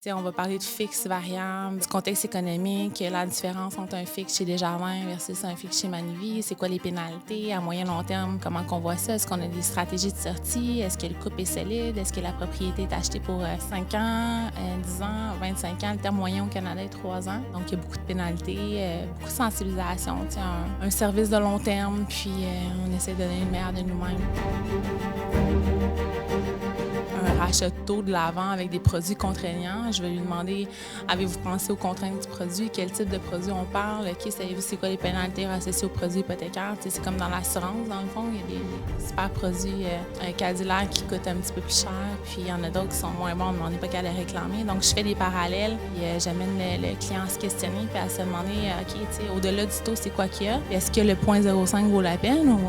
T'sais, on va parler de fixe, variable, du contexte économique, la différence entre un fixe chez Desjardins versus un fixe chez Manuvie, c'est quoi les pénalités à moyen long terme, comment qu'on voit ça, est-ce qu'on a des stratégies de sortie, est-ce que le couple est solide, est-ce que la propriété est achetée pour 5 ans, 10 ans, 25 ans, le terme moyen au Canada est 3 ans. Donc, il y a beaucoup de pénalités, beaucoup de sensibilisation, un service de long terme, puis on essaie de donner le meilleur de nous-mêmes. Un rachat de taux de l'avant avec des produits contraignants. Je vais lui demander, avez-vous pensé aux contraintes du produit? Quel type de produit on parle? Savez-vous c'est quoi les pénalités associées aux produits hypothécaires? C'est comme dans l'assurance, dans le fond. Il y a des super produits Cadillac qui coûtent un petit peu plus cher, puis il y en a d'autres qui sont moins bons, mais on n'est pas qu'à les réclamer. Donc, je fais des parallèles, puis j'amène le client à se questionner, puis à se demander, au-delà du taux, c'est quoi qu'il y a? Est-ce que le 0,05 vaut la peine ou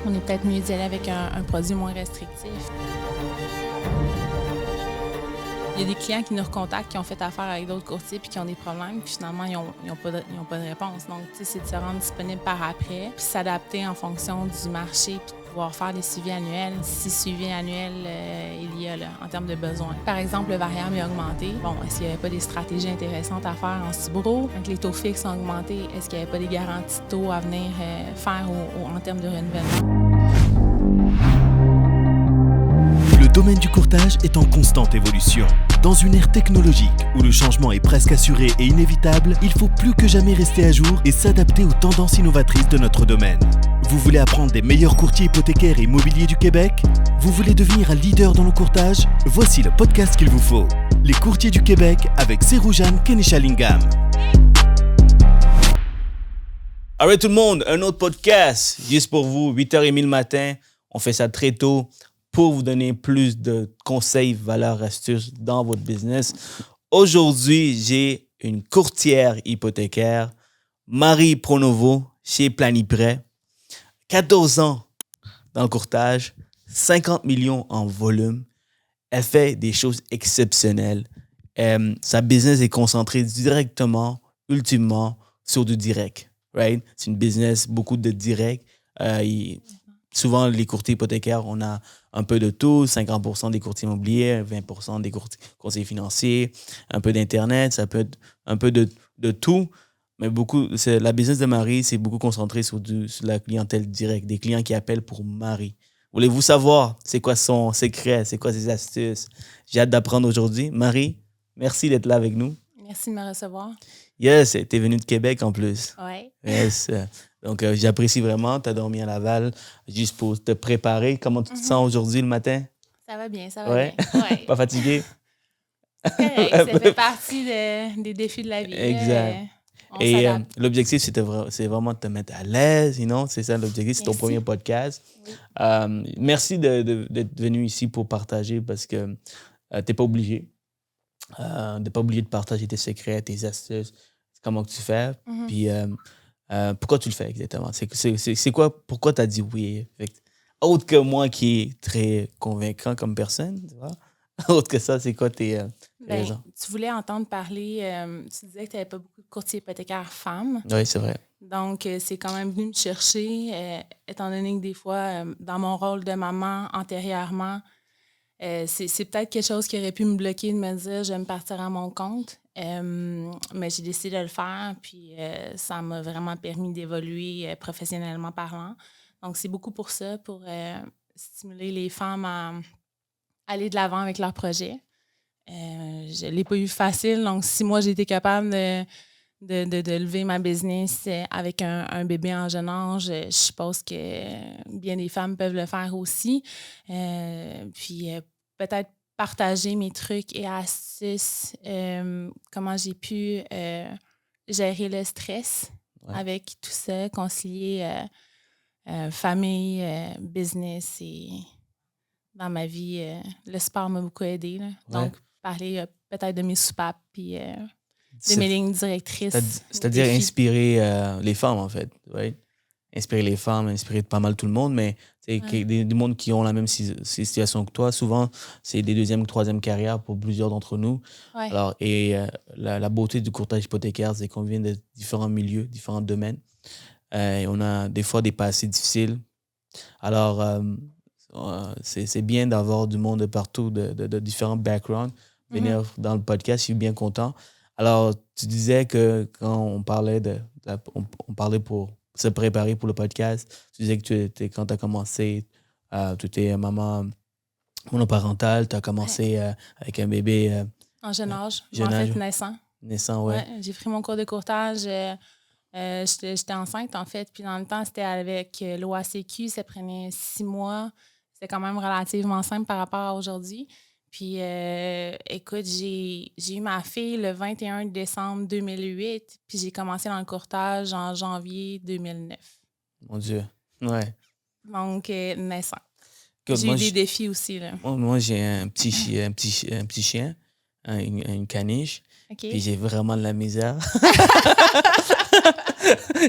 on est peut-être mieux d'y aller avec un produit moins restrictif? Il y a des clients qui nous recontactent, qui ont fait affaire avec d'autres courtiers puis qui ont des problèmes, puis finalement, ils n'ont pas de réponse. Donc, c'est de se rendre disponible par après, puis s'adapter en fonction du marché, puis de pouvoir faire des suivis annuels, si suivi annuel il y a là, en termes de besoins. Par exemple, le variable est augmenté. Bon, est-ce qu'il n'y avait pas des stratégies intéressantes à faire en Cibro? Quand les taux fixes ont augmenté, est-ce qu'il n'y avait pas des garanties de taux à venir faire en termes de renouvellement? Le domaine du courtage est en constante évolution. Dans une ère technologique où le changement est presque assuré et inévitable, il faut plus que jamais rester à jour et s'adapter aux tendances innovatrices de notre domaine. Vous voulez apprendre des meilleurs courtiers hypothécaires et immobiliers du Québec? Vous voulez devenir un leader dans le courtage? Voici le podcast qu'il vous faut. Les courtiers du Québec avec Seroujane Kenishalingam. Alright tout le monde, un autre podcast juste pour vous, 8h30 le matin. On fait ça très tôt pour vous donner plus de conseils, valeurs, astuces dans votre business. Aujourd'hui, j'ai une courtière hypothécaire, Marie Pronovo, chez Planiprêt. 14 ans dans le courtage, 50 millions en volume. Elle fait des choses exceptionnelles. Sa business est concentrée directement, ultimement, sur du direct. Right? C'est une business, beaucoup de direct. Souvent, les courtiers hypothécaires, on a un peu de tout, 50% des courtiers immobiliers, 20% des conseillers financiers, un peu d'Internet, ça peut être un peu de tout. Mais la business de Marie, c'est beaucoup concentré sur la clientèle directe, des clients qui appellent pour Marie. Voulez-vous savoir c'est quoi son secret, c'est quoi ses astuces? J'ai hâte d'apprendre aujourd'hui. Marie, merci d'être là avec nous. Merci de me recevoir. Yes, t'es venue de Québec en plus. Oui. Yes. Donc, j'apprécie vraiment. Tu as dormi à Laval juste pour te préparer. Comment tu te sens aujourd'hui le matin? Ça va bien, ça va bien. Ouais. Pas fatigué? Correct, ça fait partie des défis de la vie. Exact. On Et s'adapte. l'objectif, c'est vraiment de te mettre à l'aise. C'est ça l'objectif. C'est ton Merci. premier podcast. Oui. Merci d'être venu ici pour partager parce que tu n'es pas obligé. De pas oublier de partager tes secrets, tes astuces, comment que tu fais. Puis pourquoi tu le fais exactement? C'est quoi? Pourquoi tu as dit oui? Autre que moi qui est très convaincant comme personne, tu vois? Autre que ça, c'est quoi tes raisons? Tu voulais entendre parler, tu disais que tu n'avais pas beaucoup de courtiers hypothécaires femmes. Oui, c'est vrai. Donc, c'est quand même venu me chercher, étant donné que des fois, dans mon rôle de maman antérieurement, c'est peut-être quelque chose qui aurait pu me bloquer de me dire je vais me partir à mon compte. Mais j'ai décidé de le faire, puis ça m'a vraiment permis d'évoluer professionnellement parlant. Donc, c'est beaucoup pour ça, pour stimuler les femmes à aller de l'avant avec leurs projets. Je ne l'ai pas eu facile, donc si moi j'ai été capable de lever ma business avec un bébé en jeune âge, je suppose que bien des femmes peuvent le faire aussi. Puis peut-être partager mes trucs et astuces, comment j'ai pu gérer le stress avec tout ça, concilier famille, business et dans ma vie, le sport m'a beaucoup aidé. Là. Donc, parler peut-être de mes soupapes puis de mes lignes directrices. C'est-à-dire inspirer les femmes, en fait. Right? Inspirer les femmes, inspirer pas mal tout le monde, mais des mondes qui ont la même situation que toi. Souvent, c'est des deuxième ou troisième carrières pour plusieurs d'entre nous. Ouais. Alors, la beauté du courtage hypothécaire, c'est qu'on vient de différents milieux, différents domaines. Et on a des fois des passés difficiles. Alors, c'est bien d'avoir du monde de partout, de différents backgrounds venir dans le podcast. Je suis bien content. Alors, tu disais que quand on parlait on parlait pour se préparer pour le podcast, tu disais que quand tu as commencé, tu étais maman monoparentale, tu as commencé avec un bébé En jeune âge. jeune En âge. fait, naissant. Naissant, ouais. Ouais, j'ai pris mon cours de courtage. J'étais enceinte, en fait. Puis dans le temps, c'était avec l'OACQ. Ça prenait 6 mois. C'était quand même relativement simple par rapport à aujourd'hui. Puis, écoute, j'ai eu ma fille le 21 décembre 2008. Puis j'ai commencé dans le courtage en janvier 2009. Mon Dieu. Ouais. Donc, naissant. Écoute, J'ai eu des défis aussi, là. Moi, j'ai un petit chien, une caniche. OK. Puis j'ai vraiment de la misère.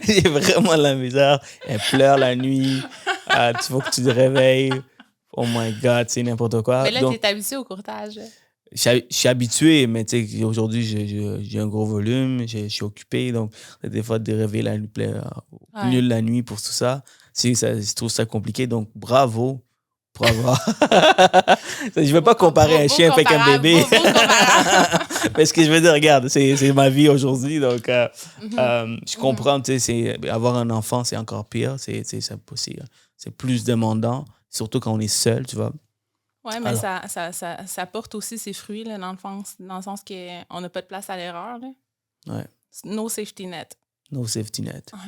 J'ai vraiment de la misère. Elle pleure la nuit. Tu faut que tu te réveilles. Oh my God, c'est n'importe quoi. Mais là, Donc, tu es habitué au courtage. je suis habitué, mais tu sais, aujourd'hui, j'ai un gros volume, je suis occupé. Donc, des fois, de réveiller la nuit, au milieu de la nuit pour tout ça, je trouve ça compliqué. Donc, bravo pour avoir. Je ne veux pas comparer un chien avec un bébé. Mais ce que je veux dire, regarde, c'est ma vie aujourd'hui. Donc, je comprends, tu sais, avoir un enfant, c'est encore pire. C'est plus demandant, surtout quand on est seul, tu vois. Oui, mais ça porte aussi ses fruits, là, dans le sens qu'on n'a pas de place à l'erreur. Là. Ouais. No safety net. No safety net. Ouais.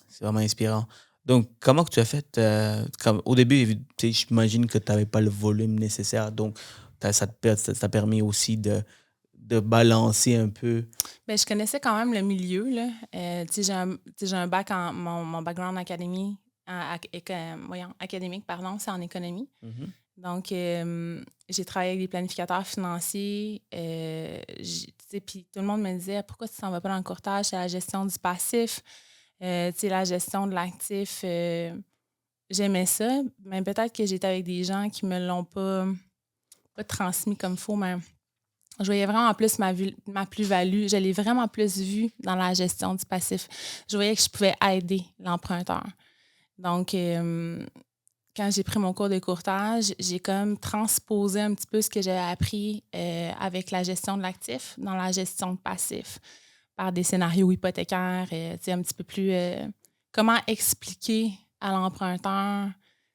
C'est vraiment inspirant. Donc, comment que tu as fait? Au début, j'imagine que tu n'avais pas le volume nécessaire. Donc, ça t'a permis aussi de balancer un peu. Bien, je connaissais quand même le milieu. Là. J'ai un bac mon background académique, c'est en économie. Mm-hmm. Donc, j'ai travaillé avec des planificateurs financiers. Puis tout le monde me disait, pourquoi tu ne s'en vas pas dans le courtage? C'est la gestion du passif. La gestion de l'actif, j'aimais ça, mais peut-être que j'étais avec des gens qui ne me l'ont pas transmis comme il faut, mais je voyais vraiment plus ma plus-value. Je l'ai vraiment plus vue dans la gestion du passif. Je voyais que je pouvais aider l'emprunteur. Donc, quand j'ai pris mon cours de courtage, j'ai comme transposé un petit peu ce que j'avais appris avec la gestion de l'actif dans la gestion de passif, par des scénarios hypothécaires, un petit peu plus... comment expliquer à l'emprunteur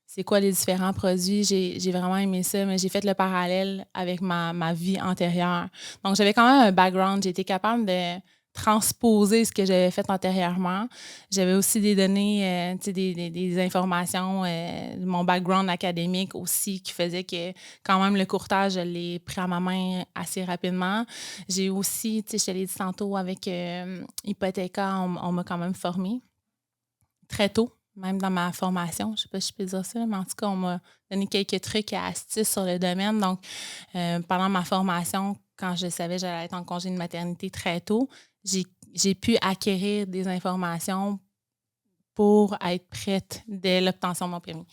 c'est quoi les différents produits. J'ai vraiment aimé ça, mais j'ai fait le parallèle avec ma vie antérieure. Donc, j'avais quand même un background. J'ai été capable de transposer ce que j'avais fait antérieurement. J'avais aussi des données, des informations de mon background académique aussi qui faisait que quand même le courtage, je l'ai pris à ma main assez rapidement. J'ai aussi, je te l'ai dit tantôt, avec Hypothéca, on m'a quand même formée très tôt, même dans ma formation. Je ne sais pas si je peux dire ça, mais en tout cas, on m'a donné quelques trucs et astuces sur le domaine. Donc, pendant ma formation, quand je savais que j'allais être en congé de maternité très tôt, j'ai pu acquérir des informations pour être prête dès l'obtention de mon permis.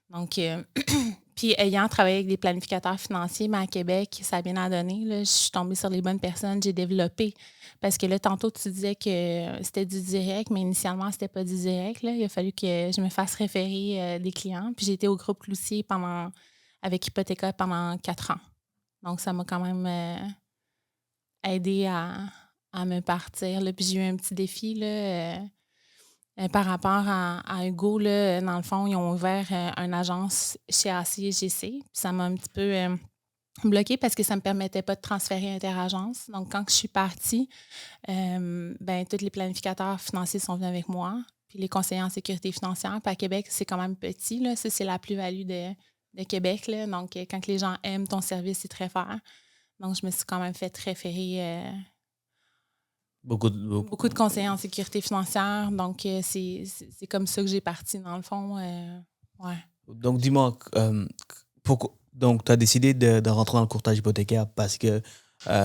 Donc, puis ayant travaillé avec des planificateurs financiers, mais à Québec, ça a bien donné. Là, je suis tombée sur les bonnes personnes, j'ai développé. Parce que là, tantôt, tu disais que c'était du direct, mais initialement, c'était pas du direct. Là. Il a fallu que je me fasse référer des clients. Puis j'ai été au groupe Cloutier avec Hypothéca pendant 4 ans. Donc, ça m'a quand même aidé à me partir. Là. Puis j'ai eu un petit défi là, par rapport à Hugo. Là, dans le fond, ils ont ouvert une agence chez ACGC. Puis ça m'a un petit peu bloquée parce que ça ne me permettait pas de transférer inter-agence. Donc, quand je suis partie, tous les planificateurs financiers sont venus avec moi. Puis les conseillers en sécurité financière. Puis à Québec, c'est quand même petit. Là. Ça, c'est la plus-value de Québec. Là. Donc, quand les gens aiment ton service, c'est très fort. Donc, je me suis quand même fait référer beaucoup de conseillers en sécurité financière. Donc, c'est comme ça que j'ai parti, dans le fond. Ouais. Donc, dis-moi, donc, tu as décidé de rentrer dans le courtage hypothécaire parce que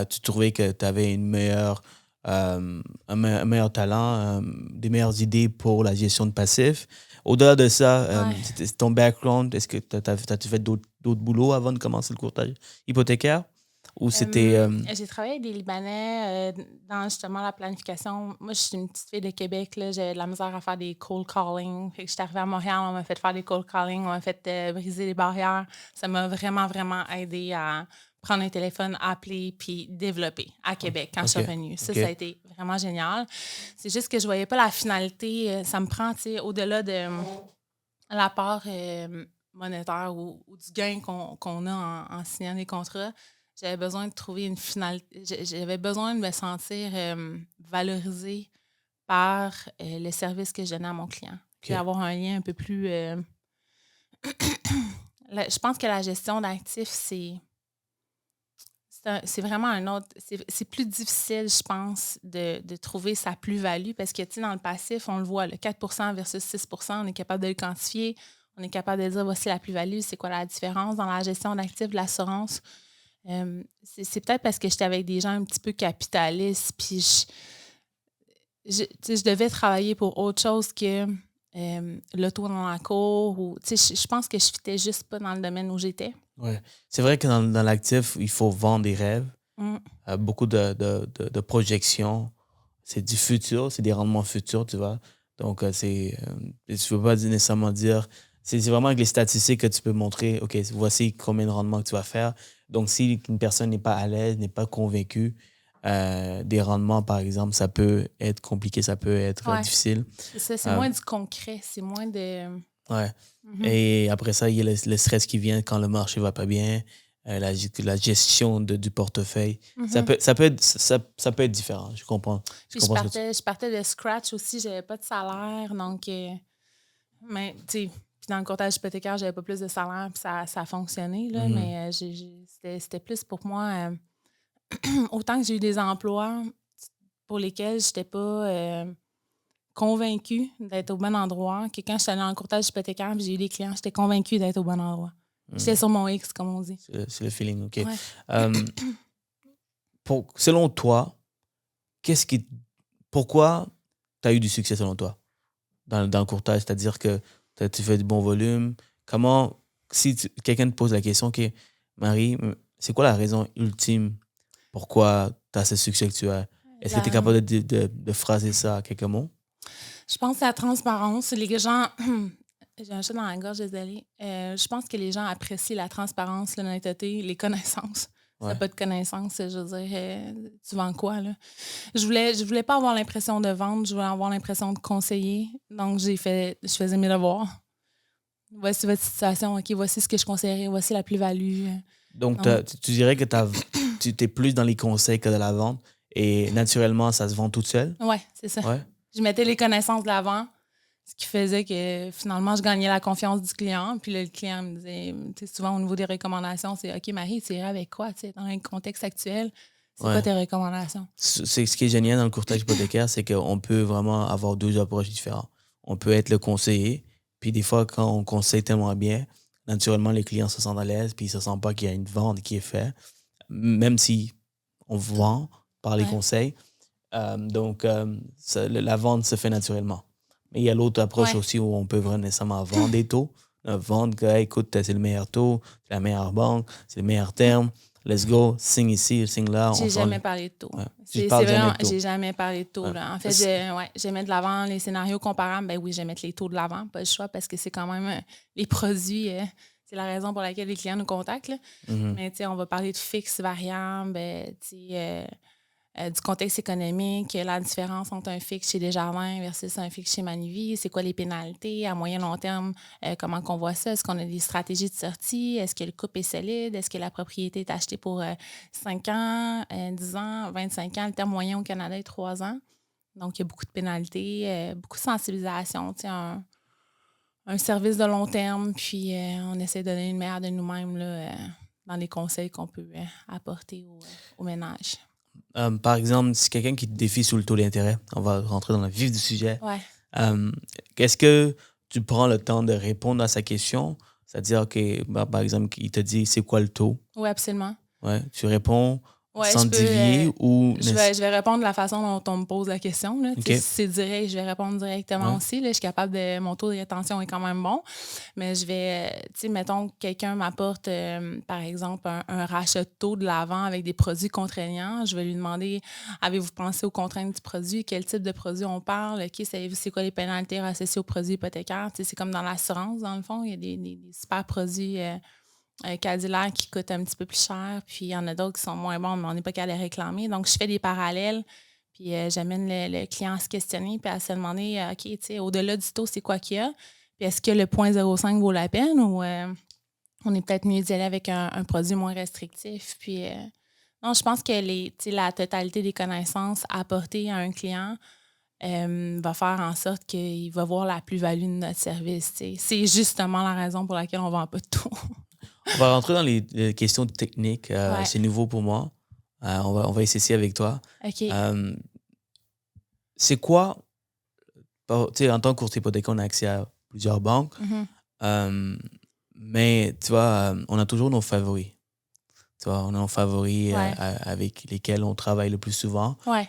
tu trouvais que tu avais un meilleur talent, des meilleures idées pour la gestion de passif. Au-delà de ça, c'était ton background, est-ce que tu fait d'autres boulots avant de commencer le courtage hypothécaire? Ou c'était... J'ai travaillé avec des Libanais dans justement la planification. Moi, je suis une petite fille de Québec. Là, j'ai de la misère à faire des cold calling. Fait que je suis arrivée à Montréal, on m'a fait faire des cold calling, on m'a fait briser les barrières. Ça m'a vraiment, vraiment aidé à prendre un téléphone, appeler, puis développer à Québec quand je suis revenue. Ça a été vraiment génial. C'est juste que je voyais pas la finalité. Ça me prend, tu sais, au-delà de la part monétaire ou du gain qu'on a en signant des contrats. J'avais besoin de trouver une finalité. J'avais besoin de me sentir valorisée par le service que je donnais à mon client. Puis avoir un lien un peu plus... je pense que la gestion d'actifs, c'est vraiment un autre... C'est plus difficile, je pense, de trouver sa plus-value parce que, tu sais, dans le passif, on le voit, le 4 versus 6 on est capable de le quantifier. On est capable de dire, voici la plus-value, c'est quoi la différence. Dans la gestion d'actifs, de l'assurance, c'est peut-être parce que j'étais avec des gens un petit peu capitalistes, puis je devais travailler pour autre chose que l'auto dans la cour. Ou, je pense que je ne fitais juste pas dans le domaine où j'étais. Ouais. C'est vrai que dans l'actif, il faut vendre des rêves, beaucoup de projections. C'est du futur, c'est des rendements futurs, tu vois. Donc, tu ne peux pas nécessairement dire... C'est vraiment avec les statistiques que tu peux montrer, OK, voici combien de rendements que tu vas faire. Donc, si une personne n'est pas à l'aise, n'est pas convaincue, des rendements, par exemple, ça peut être compliqué, ça peut être difficile. C'est ça, c'est moins du concret, c'est moins de... Ouais. Et après ça, il y a le stress qui vient quand le marché va pas bien, la gestion du portefeuille. Ça peut être différent, je comprends. Je partais de scratch aussi, j'avais pas de salaire, donc... mais, tu sais... Puis dans le courtage hypothécaire, j'avais pas plus de salaire, puis ça a fonctionné, là, mais c'était plus pour moi... autant que j'ai eu des emplois pour lesquels je n'étais pas convaincue d'être au bon endroit, que quand je suis allée en courtage hypothécaire et j'ai eu des clients, j'étais convaincue d'être au bon endroit. J'étais sur mon X, comme on dit. C'est le feeling, OK. Ouais. Selon toi, pourquoi tu as eu du succès selon toi dans le courtage? C'est-à-dire que tu fais du bon volume. Comment, si quelqu'un te pose la question, OK, Marie, c'est quoi la raison ultime pourquoi tu as ce succès que tu as? Est-ce que tu es capable de phraser ça à quelques mots? Je pense que c'est la transparence. Les gens... J'ai un chat dans la gorge, désolée. Je pense que les gens apprécient la transparence, l'honnêteté, les connaissances. Si t'as pas de connaissances, je veux dire, tu vends quoi, là? Je voulais pas avoir l'impression de vendre, je voulais avoir l'impression de conseiller. Donc, je faisais mes devoirs. Voici votre situation, OK, voici ce que je conseillerais, voici la plus-value. Donc tu dirais que tu es plus dans les conseils que de la vente et naturellement, ça se vend toute seule? Oui, c'est ça. Ouais. Je mettais les connaissances de l'avant, ce qui faisait que finalement, je gagnais la confiance du client. Puis là, le client me disait, souvent au niveau des recommandations, c'est OK, Marie, tu irais avec quoi? Dans le contexte actuel, c'est quoi tes recommandations? C'est ce qui est génial dans le courtage hypothécaire, c'est qu'on peut vraiment avoir deux approches différentes. On peut être le conseiller, puis des fois, quand on conseille tellement bien, naturellement, les clients se sentent à l'aise, puis ils ne se sentent pas qu'il y a une vente qui est faite, même si on vend par les conseils. Donc, la vente se fait naturellement. Mais il y a l'autre approche aussi où on peut vraiment nécessairement vendre des taux. Vendre que, écoute, c'est le meilleur taux, c'est la meilleure banque, c'est le meilleur terme. Let's go, signe ici, signe là. J'ai jamais parlé de taux. Ouais. C'est vraiment, j'ai jamais parlé de taux. Là. En fait, j'ai mis de l'avant les scénarios comparables. Ben oui, j'ai mettre les taux de l'avant, pas le choix, parce que c'est quand même les produits. C'est la raison pour laquelle les clients nous contactent. Là. Mais on va parler de fixe, variable, du contexte économique, la différence entre un fixe chez Desjardins versus un fixe chez Manuvie, c'est quoi les pénalités à moyen long terme, comment qu'on voit ça, est-ce qu'on a des stratégies de sortie, est-ce que le couple est solide, est-ce que la propriété est achetée pour 5 ans, 10 ans, 25 ans, le terme moyen au Canada est 3 ans. Donc, il y a beaucoup de pénalités, beaucoup de sensibilisation, un service de long terme, puis on essaie de donner le meilleur de nous-mêmes là, dans les conseils qu'on peut apporter au ménage. Par exemple, si quelqu'un qui te défie sous le taux d'intérêt, on va rentrer dans le vif du sujet. Ouais. Est-ce que tu prends le temps de répondre à sa question? C'est-à-dire, OK, par exemple, il te dit c'est quoi le taux? Oui, absolument. Ouais, tu réponds sans dévier ou... Je vais répondre de la façon dont on me pose la question. Là. Okay. Si c'est direct, je vais répondre directement aussi. Là. Je suis capable de... Mon taux de rétention est quand même bon. Mais je vais... mettons que quelqu'un m'apporte, par exemple, un rachat de taux de l'avant avec des produits contraignants. Je vais lui demander, avez-vous pensé aux contraintes du produit? Quel type de produit on parle? OK, savez-vous c'est quoi les pénalités associées aux produits hypothécaires? C'est comme dans l'assurance, dans le fond. Il y a des super produits Cadillac qui coûte un petit peu plus cher, puis il y en a d'autres qui sont moins bons, mais on n'est pas qu'à les réclamer. Donc, je fais des parallèles, puis j'amène le client à se questionner, puis à se demander, OK, tu sais, au-delà du taux, c'est quoi qu'il y a? Puis est-ce que le 0,05 vaut la peine ou on est peut-être mieux d'y aller avec un produit moins restrictif? Puis, non, je pense que la totalité des connaissances apportées à un client va faire en sorte qu'il va voir la plus-value de notre service. T'sais. C'est justement la raison pour laquelle on ne vend pas de tout. On va rentrer dans les questions techniques. Ouais. C'est nouveau pour moi. On va essayer avec toi. OK. C'est quoi, tu sais, en tant que courtier hypothécaire, on a accès à plusieurs banques, mais tu vois, on a toujours nos favoris. Tu vois, on a nos favoris avec lesquels on travaille le plus souvent. Ouais.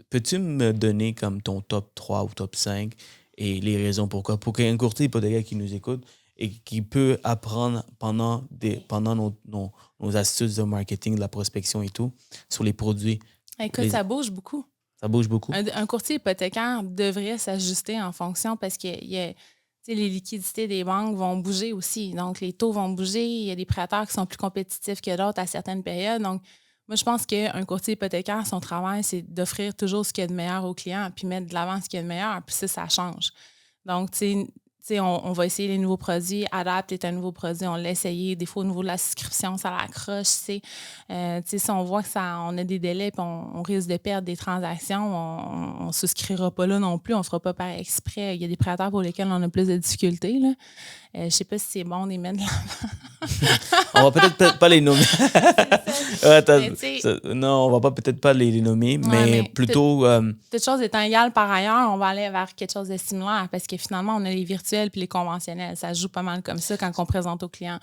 Peux-tu me donner comme ton top 3 ou top 5 et les raisons pourquoi? Pour qu'un courtier hypothécaire qui nous écoute et qui peut apprendre pendant nos astuces de marketing, de la prospection et tout, sur les produits. Écoute, ça bouge beaucoup. Ça bouge beaucoup. Un courtier hypothécaire devrait s'ajuster en fonction parce que les liquidités des banques vont bouger aussi. Donc, les taux vont bouger. Il y a des prêteurs qui sont plus compétitifs que d'autres à certaines périodes. Donc, moi, je pense qu'un courtier hypothécaire, son travail, c'est d'offrir toujours ce qu'il y a de meilleur aux clients puis mettre de l'avant ce qu'il y a de meilleur. Puis ça change. Donc, tu sais, on va essayer les nouveaux produits. Adapt est un nouveau produit. On l'a essayé. Des fois, au niveau de la souscription, ça l'accroche. Si on voit qu'on a des délais et on risque de perdre des transactions, on ne souscrira pas là non plus. On ne fera pas par exprès. Il y a des prêteurs pour lesquels on a plus de difficultés. Je ne sais pas si c'est bon de les mettre de l'avant. On va peut-être pas les nommer. Non, on va peut-être pas les nommer, mais plutôt... Toute chose étant égale par ailleurs, on va aller vers quelque chose de similaire parce que finalement, on a les virtuels puis les conventionnels. Ça se joue pas mal comme ça quand on présente aux clients.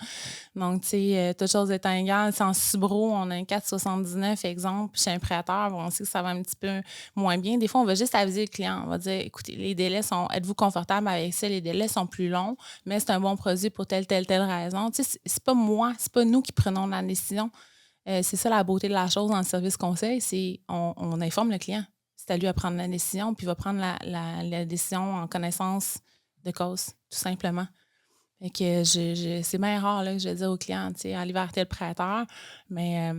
Donc, tu sais, toute chose étant égale, en Subro, on a un 4,79 exemple chez un prêteur. On sait que ça va un petit peu moins bien. Des fois, on va juste aviser le client. On va dire, écoutez, les délais sont... Êtes-vous confortable avec ça? Les délais sont plus longs, mais c'est un bon produit pour telle raison. Tu sais, c'est pas moi, c'est pas nous qui prenons la décision. C'est ça la beauté de la chose dans le service conseil, c'est on informe le client. C'est à lui à prendre la décision, puis il va prendre la décision en connaissance de cause, tout simplement. Fait que c'est bien rare là, que je vais dire au client, tu sais, aller vers tel prêteur. Mais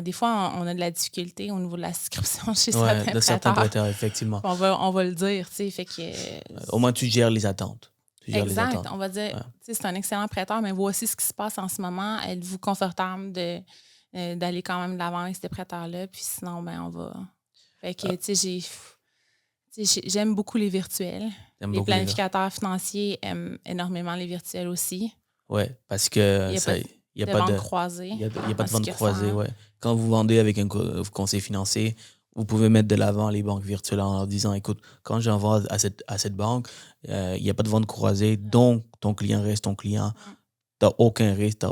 des fois, on a de la difficulté au niveau de la souscription chez certains prêteurs, effectivement. On va le dire, tu sais, fait que... au moins, tu gères les attentes. Exact. On va dire, c'est un excellent prêteur, mais voici ce qui se passe en ce moment. Êtes-vous confortable d'aller quand même de l'avant avec ces prêteurs-là? Puis sinon, on va... Fait que, tu sais, j'aime beaucoup les virtuels. Les planificateurs financiers aiment énormément les virtuels aussi. Oui, parce que il n'y a pas de vente croisée. Il n'y a pas de vente croisée, oui. Quand vous vendez avec un conseil financier, vous pouvez mettre de l'avant les banques virtuelles en leur disant, écoute, quand j'envoie à cette banque, il n'y a pas de vente croisée, donc ton client reste ton client. Tu n'as aucun risque, tu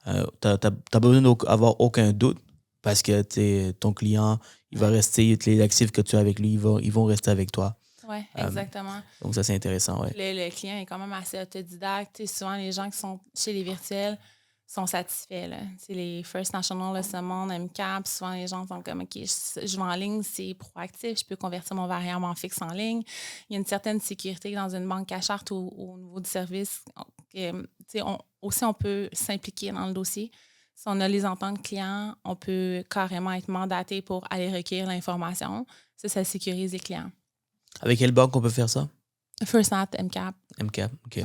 n'as besoin d'avoir aucun doute parce que ton client, il va rester, les actifs que tu as avec lui, ils vont rester avec toi. Oui, exactement. Donc ça, c'est intéressant, oui. Le client est quand même assez autodidacte. Souvent, les gens qui sont chez les virtuels sont satisfaits. Là. Les First National, le Summon, MCAP, souvent les gens sont comme, OK, je vais en ligne, c'est proactif, je peux convertir mon variable en fixe en ligne. Il y a une certaine sécurité dans une banque à charte au niveau du service. On peut s'impliquer dans le dossier. Si on a les ententes clients, on peut carrément être mandaté pour aller recueillir l'information. Ça sécurise les clients. Avec quelle banque on peut faire ça? First Nat, MCAP. MCAP, OK. Ouais.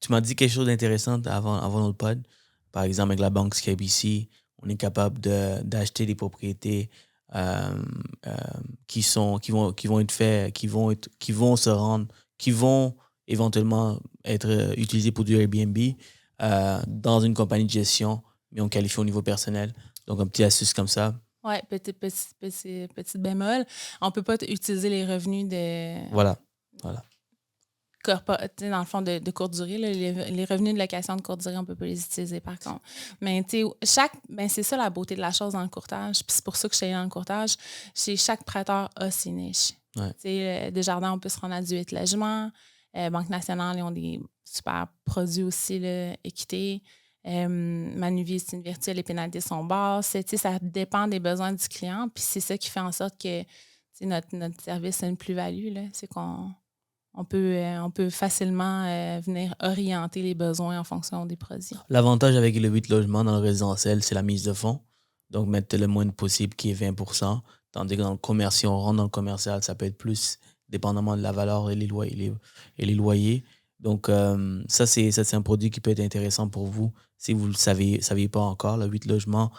Tu m'as dit quelque chose d'intéressant avant notre pod. Par exemple, avec la banque CIBC, on est capable d'acheter des propriétés qui vont éventuellement être utilisées pour du Airbnb dans une compagnie de gestion, mais on qualifie au niveau personnel. Donc, un petit astuce comme ça. Oui, petit bémol. On ne peut pas utiliser les revenus de... Voilà. Dans le fond, de courte durée. Là, les revenus de location de courte durée, on ne peut pas les utiliser, par contre. Mais c'est ça la beauté de la chose dans le courtage. Puis c'est pour ça que je suis allée dans le courtage. Chaque prêteur a ses niches. Ouais. Desjardins, on peut se rendre à du 8 logements. Banque nationale, ils ont des super produits aussi, là, équité. Manuvie, c'est une virtuelle, les pénalités sont basses. Ça dépend des besoins du client. Puis c'est ça qui fait en sorte que notre service a une plus-value. Là. C'est qu'on on peut facilement venir orienter les besoins en fonction des produits. L'avantage avec le 8 logements dans le résidentiel, c'est la mise de fonds. Donc, mettre le moins possible qui est 20%. Tandis que dans le commercial, on rentre dans le commercial, ça peut être plus dépendamment de la valeur et les loyers. Donc, ça, c'est un produit qui peut être intéressant pour vous si vous ne le saviez pas encore. Le 8 logements,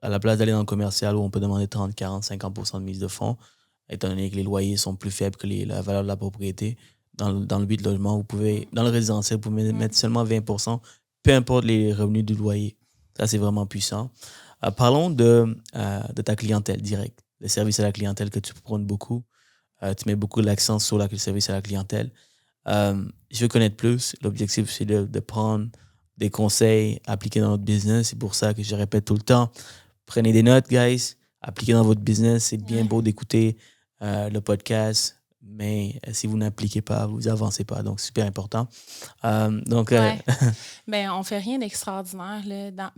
à la place d'aller dans le commercial où on peut demander 30, 40, 50% de mise de fonds, étant donné que les loyers sont plus faibles que la valeur de la propriété, dans le 8 logements, dans le résidentiel, vous pouvez mettre seulement 20%, peu importe les revenus du loyer. Ça, c'est vraiment puissant. Parlons de ta clientèle directe, le service à la clientèle que tu prônes beaucoup. Tu mets beaucoup l'accent sur le service à la clientèle. Je veux connaître plus. L'objectif, c'est de prendre des conseils appliqués dans notre business. C'est pour ça que je répète tout le temps. Prenez des notes, guys. Appliquez dans votre business. C'est bien beau d'écouter le podcast, mais si vous n'appliquez pas, vous n'avancez pas. Donc, c'est super important. Ben, on fait rien d'extraordinaire. Là.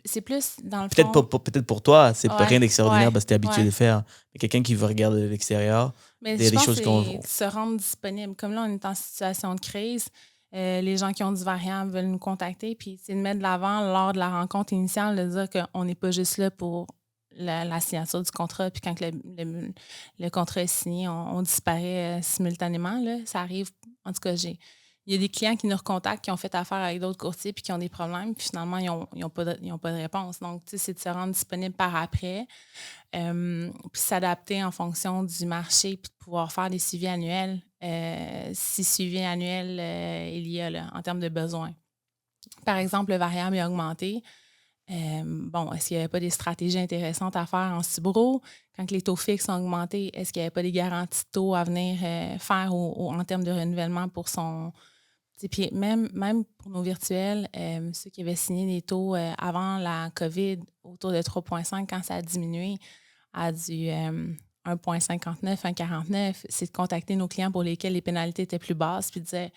C'est plus dans le fond... Peut-être pour toi, c'est pas rien d'extraordinaire parce que tu es habitué de faire. Mais quelqu'un qui veut regarder de l'extérieur, il y a des choses qu'on... se rendre disponible. Comme là, on est en situation de crise. Les gens qui ont du variable veulent nous contacter. Puis, c'est de mettre de l'avant lors de la rencontre initiale, de dire qu'on n'est pas juste là pour la signature du contrat. Puis, quand le contrat est signé, on disparaît simultanément. Là. Ça arrive. En tout cas, il y a des clients qui nous recontactent, qui ont fait affaire avec d'autres courtiers puis qui ont des problèmes. Puis, finalement, ils n'ont pas de réponse. Donc, tu sais, c'est de se rendre disponible par après. Puis, s'adapter en fonction du marché puis de pouvoir faire des suivis annuels. Si suivi annuel il y a là, en termes de besoins. Par exemple, le variable est augmenté. Est-ce qu'il n'y avait pas des stratégies intéressantes à faire en subro? Quand les taux fixes ont augmenté, est-ce qu'il n'y avait pas des garanties de taux à venir faire en termes de renouvellement pour son... Puis même pour nos virtuels, ceux qui avaient signé des taux avant la COVID autour de 3,5, quand ça a diminué à du 1,59, 1,49, c'est de contacter nos clients pour lesquels les pénalités étaient plus basses puis de dire,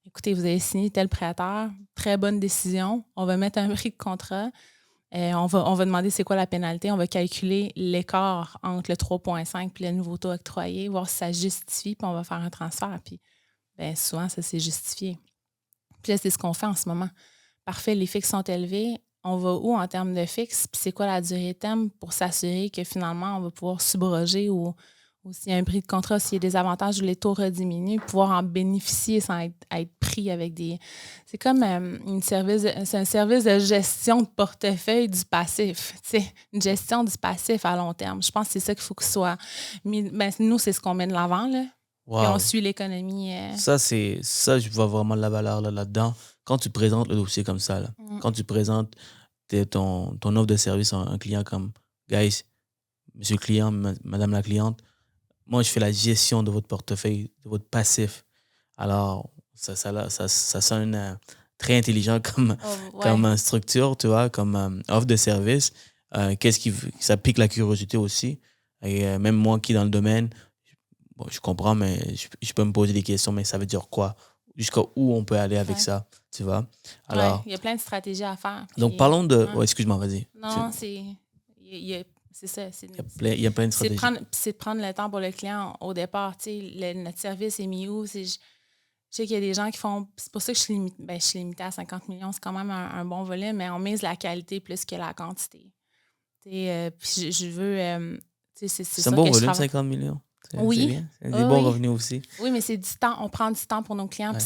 écoutez, vous avez signé tel prêteur, très bonne décision, on va mettre un prix de contrat, on va demander c'est quoi la pénalité, on va calculer l'écart entre le 3,5 puis le nouveau taux octroyé, voir si ça justifie, puis on va faire un transfert. Puis souvent, ça s'est justifié. Puis là, c'est ce qu'on fait en ce moment. Parfait, les fixes sont élevés. On va où en termes de fixe? Puis c'est quoi la durée terme pour s'assurer que finalement, on va pouvoir subroger ou s'il y a un prix de contrat, s'il y a des avantages où les taux rediminuent, pouvoir en bénéficier sans être pris avec des... C'est comme c'est un service de gestion de portefeuille du passif. Une gestion du passif à long terme. Je pense que c'est ça qu'il faut que ce soit mis. Nous, c'est ce qu'on met de l'avant, là. Wow. Puis on suit l'économie. Ça, je vois vraiment la valeur là-dedans. Quand tu présentes le dossier comme ça, là, quand tu présentes ton offre de service à un client comme « Guys, monsieur le client, madame la cliente, moi, je fais la gestion de votre portefeuille, de votre passif. » Alors, ça sonne très intelligent comme structure, tu vois, comme offre de service. Ça pique la curiosité aussi. Et même moi qui est dans le domaine, je comprends, mais je peux me poser des questions, mais ça veut dire quoi? Jusqu'à où on peut aller avec ça, tu vois? Alors, il y a plein de stratégies à faire. Donc, parlons de... excuse-moi, vas-y. Non, c'est ça. Il y a plein de stratégies. C'est de prendre le temps pour le client au départ. Notre service est mis où? Je sais qu'il y a des gens qui font... C'est pour ça que je suis limitée à 50 millions. C'est quand même un bon volet, mais on mise la qualité plus que la quantité. Puis je veux... c'est un bon volume, 50 millions. Oui. C'est des bons revenus aussi. Oui, mais c'est du temps. On prend du temps pour nos clients. Puis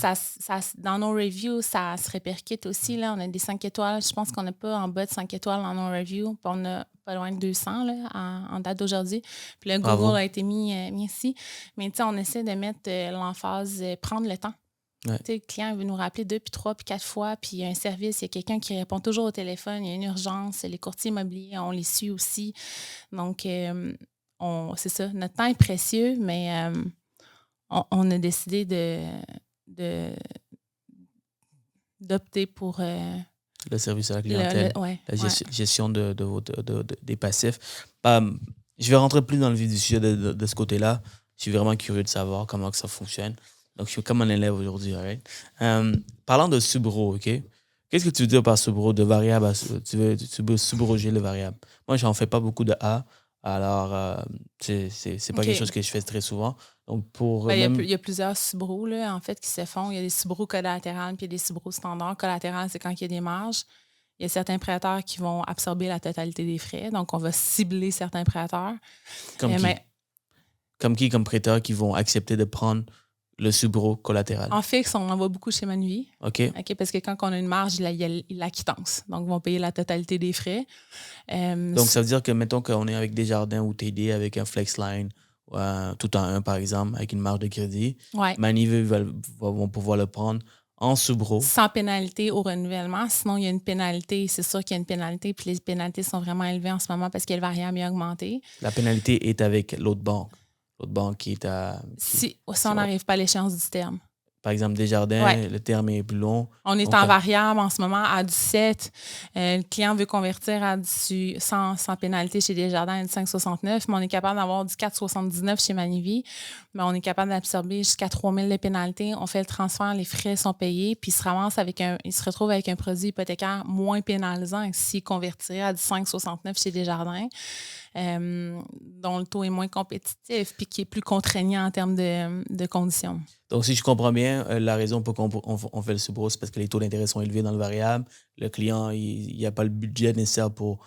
dans nos reviews, ça se répercute aussi. Là. On a des 5 étoiles. Je pense qu'on n'a pas en bas de 5 étoiles dans nos reviews. Puis on a pas loin de 200 là, en date d'aujourd'hui. Puis le Google a été mis ici. Mais on essaie de mettre l'emphase, prendre le temps. Ouais. Le client veut nous rappeler 2, puis 3, puis 4 fois. Puis il y a un service, il y a quelqu'un qui répond toujours au téléphone. Il y a une urgence. Les courtiers immobiliers, on les suit aussi. Donc... c'est ça, notre temps est précieux, mais on a décidé d'opter pour... le service à la clientèle, gestion des passifs. Je vais rentrer plus dans le vif du sujet de ce côté-là. Je suis vraiment curieux de savoir comment que ça fonctionne. Donc, je suis comme un élève aujourd'hui. Right? Parlant de subro, OK? Qu'est-ce que tu veux dire par subro, de variable? Tu veux subroger le variable? Moi, je n'en fais pas beaucoup de A. Alors, c'est pas OK. quelque chose que je fais très souvent. Donc, pour Ben, même... il y a plusieurs subros, là, en fait, qui se font. Il y a des subros collatérales puis il y a des subros standards. Collatéral, c'est quand il y a des marges. Il y a certains prêteurs qui vont absorber la totalité des frais. Donc, on va cibler certains prêteurs. Comme qui? Mais Comme prêteurs qui vont accepter de prendre le subro collatéral. en fixe, on en voit beaucoup chez Manuvie. OK? OK, parce que quand on a une marge, il y a la quittance. Donc, ils vont payer la totalité des frais. Donc, ça veut dire que, mettons qu'on est avec Desjardins ou TD, avec un Flexline, tout en un, par exemple, avec une marge de crédit, Ouais. Manuvie vont pouvoir le prendre en subro. Sans pénalité au renouvellement. Sinon, il y a une pénalité. C'est sûr qu'il y a une pénalité. Puis les pénalités sont vraiment élevées en ce moment parce que le variable est augmenté. La pénalité est avec l'autre banque. L'autre banque qui est à... Si on n'arrive pas à l'échéance du terme. Par exemple, Desjardins, Ouais. le terme est plus long. On est Donc, en variable en ce moment à du 7. Le client veut convertir à du sans pénalité chez Desjardins à du 5,69, mais on est capable d'avoir du 4,79 chez Manuvie. Mais on est capable d'absorber jusqu'à 3 000 de pénalité. On fait le transfert, les frais sont payés, puis il se retrouve avec un produit hypothécaire moins pénalisant que s'il convertirait à du 5,69 chez Desjardins, dont le taux est moins compétitif puis qui est plus contraignant en termes de conditions. Donc, si je comprends bien, la raison pour qu'on fait le subro, c'est parce que les taux d'intérêt sont élevés dans le variable. Le client, il n'y a pas le budget nécessaire pour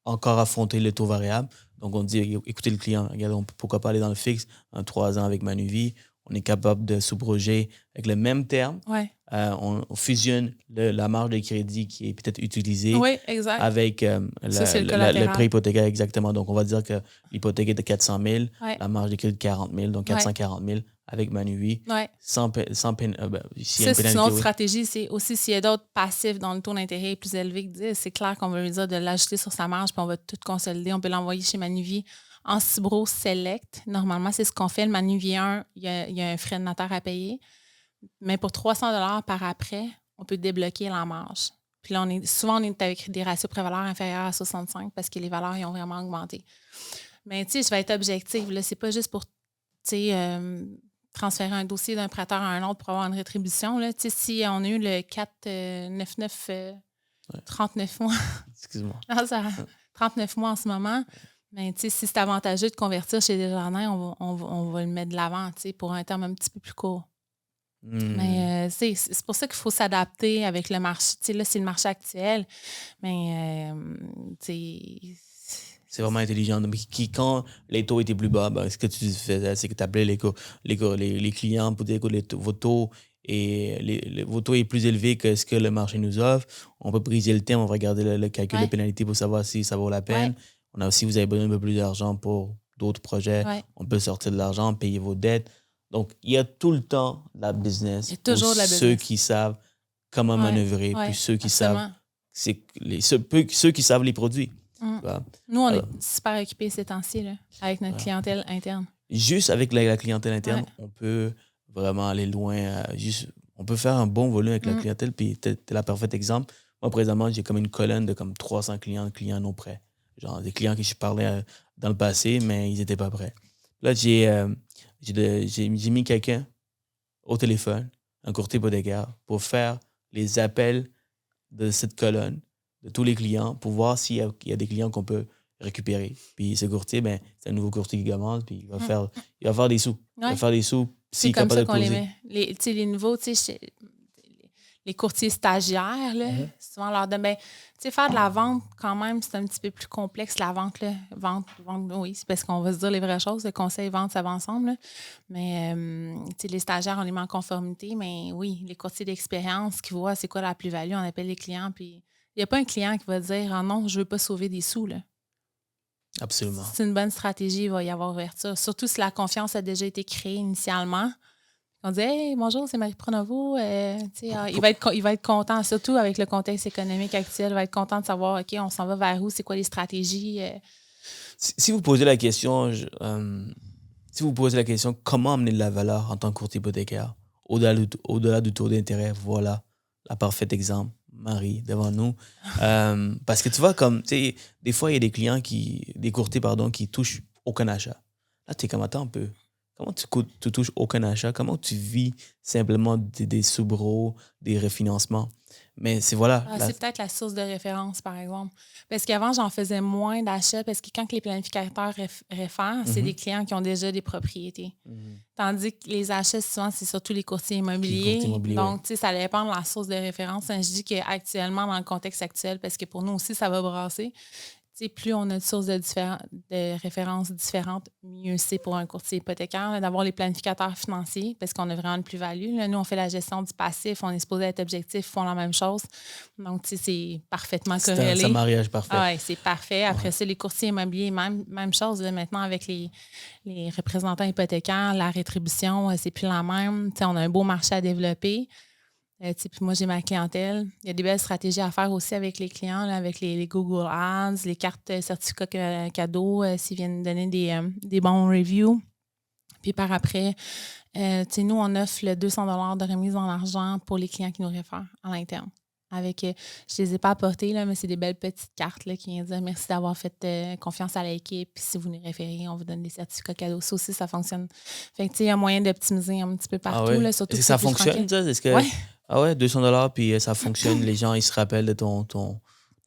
encore affronter le taux variable. Donc, on dit, écoutez le client, regardez, pourquoi pas aller dans le fixe, 3 ans avec Manuvie. On est capable de subroger avec le même terme. Ouais. On fusionne la marge de crédit qui est peut-être utilisée Oui, exact. avec le prêt hypothécaire, exactement. Donc, on va dire que l'hypothèque est de 400 000, Ouais. la marge de crédit de 40 000, donc 440 000 avec Manuvie. Ouais. S'il y a Ça, une c'est une pénalité, autre oui. stratégie. C'est aussi s'il y a d'autres passifs dont le taux d'intérêt est plus élevé que 10, c'est clair qu'on va lui dire de l'ajouter sur sa marge puis on va tout consolider. On peut l'envoyer chez Manuvie en subro select. Normalement, c'est ce qu'on fait. Le Manuvie 1, il y a un frais de notaire à payer. Mais pour 300 $ par après, on peut débloquer la marge. Puis là, souvent, on est avec des ratios prévaleurs inférieurs à 65 parce que les valeurs ils ont vraiment augmenté. Mais tu sais, je vais être objective. Là, c'est pas juste pour transférer un dossier d'un prêteur à un autre pour avoir une rétribution. Là. Si on a eu le 499 39 mois, Excuse-moi. non, 39 mois en ce moment, mais si c'est avantageux de convertir chez Desjardins, on va le mettre de l'avant pour un terme un petit peu plus court. Mais c'est pour ça qu'il faut s'adapter avec le marché. Là, c'est le marché actuel, mais c'est vraiment intelligent. Mais quand les taux étaient plus bas, ce que tu faisais, c'est que tu appelais les clients pour dire que vos taux est plus élevé que ce que le marché nous offre. On peut briser le terme, on va regarder le calcul de pénalité pour savoir si ça vaut la peine. Ouais. Si vous avez besoin d'un peu plus d'argent pour d'autres projets, on peut sortir de l'argent, payer vos dettes. Donc, il y a tout le temps de la business. Il y a toujours de la business. Ceux qui savent comment manœuvrer, puis ceux qui savent... ceux qui savent les produits. Nous, on est super occupés ces temps-ci là, avec notre clientèle interne. Juste avec la clientèle interne, on peut vraiment aller loin. On peut faire un bon volume avec la clientèle, puis t'es le parfait exemple. Moi, présentement, j'ai comme une colonne de comme 300 clients non prêts. Genre des clients qui je parlais dans le passé, mais ils n'étaient pas prêts. Là, j'ai mis quelqu'un au téléphone, un courtier hypothécaire, pour faire les appels de cette colonne, de tous les clients, pour voir s'il y a des clients qu'on peut récupérer. Puis ce courtier, c'est un nouveau courtier qui commence, puis il va faire des sous. Il va faire des sous s'il est capable de closer. C'est comme ça qu'on les met. Les nouveaux, les courtiers stagiaires, là, souvent leur donne... faire de la vente, quand même, c'est un petit peu plus complexe, la vente. Là. Vente, oui, c'est parce qu'on va se dire les vraies choses. Le conseil vente, ça va ensemble. Là. Mais les stagiaires, on les met en conformité. Mais oui, les courtiers d'expérience qui voient c'est quoi la plus-value, on appelle les clients. Puis il n'y a pas un client qui va dire « Ah non, je ne veux pas sauver des sous. » là. Absolument. Si c'est une bonne stratégie, il va y avoir ouverture. Surtout si la confiance a déjà été créée initialement. On dit « Hey, bonjour, c'est Marie Pronovo. » il va être content, surtout avec le contexte économique actuel. Il va être content de savoir, OK, on s'en va vers où, c'est quoi les stratégies. Si vous posez la question, comment amener de la valeur en tant que courtier hypothécaire, au-delà du taux d'intérêt, voilà, la parfaite exemple, Marie, devant nous. Parce que tu vois, des fois, il y a des courtiers, qui touchent aucun achat. Là, tu es comme, attends un peu. Comment tu touches aucun achat? Comment tu vis simplement des subros, des refinancements? Mais c'est voilà. C'est peut-être la source de référence, par exemple. Parce qu'avant, j'en faisais moins d'achats parce que quand les planificateurs réfèrent, c'est des clients qui ont déjà des propriétés. Tandis que les achats, souvent, c'est surtout les courtiers immobiliers. Donc, tu sais, ça dépend de la source de référence. Je dis qu'actuellement, dans le contexte actuel, parce que pour nous aussi, ça va brasser, tu sais, plus on a de sources de références différentes, mieux c'est pour un courtier hypothécaire là, d'avoir les planificateurs financiers parce qu'on a vraiment une plus-value. Là, nous, on fait la gestion du passif, on est supposé être objectif, ils font la même chose. Donc, tu sais, c'est parfaitement corrélé. C'est un mariage parfait. Oui, c'est parfait. Après ça, les courtiers immobiliers, même chose. Là, maintenant, avec les représentants hypothécaires, la rétribution, c'est plus la même. Tu sais, on a un beau marché à développer. Puis moi, j'ai ma clientèle. Il y a des belles stratégies à faire aussi avec les clients, là, avec les Google Ads, les cartes certificats cadeaux, s'ils viennent donner des bons reviews. Puis par après, nous, on offre le 200 de remise en argent pour les clients qui nous réfèrent à l'interne. Je ne les ai pas apportées, là, mais c'est des belles petites cartes là, qui viennent dire merci d'avoir fait confiance à l'équipe. Puis si vous nous référez, on vous donne des certificats cadeaux. Ça aussi, ça fonctionne. Fait que, il y a moyen d'optimiser un petit peu partout. Ah ouais. Là, surtout est-ce que ça fonctionne, ça? Est-ce que... Ouais. Ah ouais, 200 puis ça fonctionne. Les gens, ils se rappellent de ton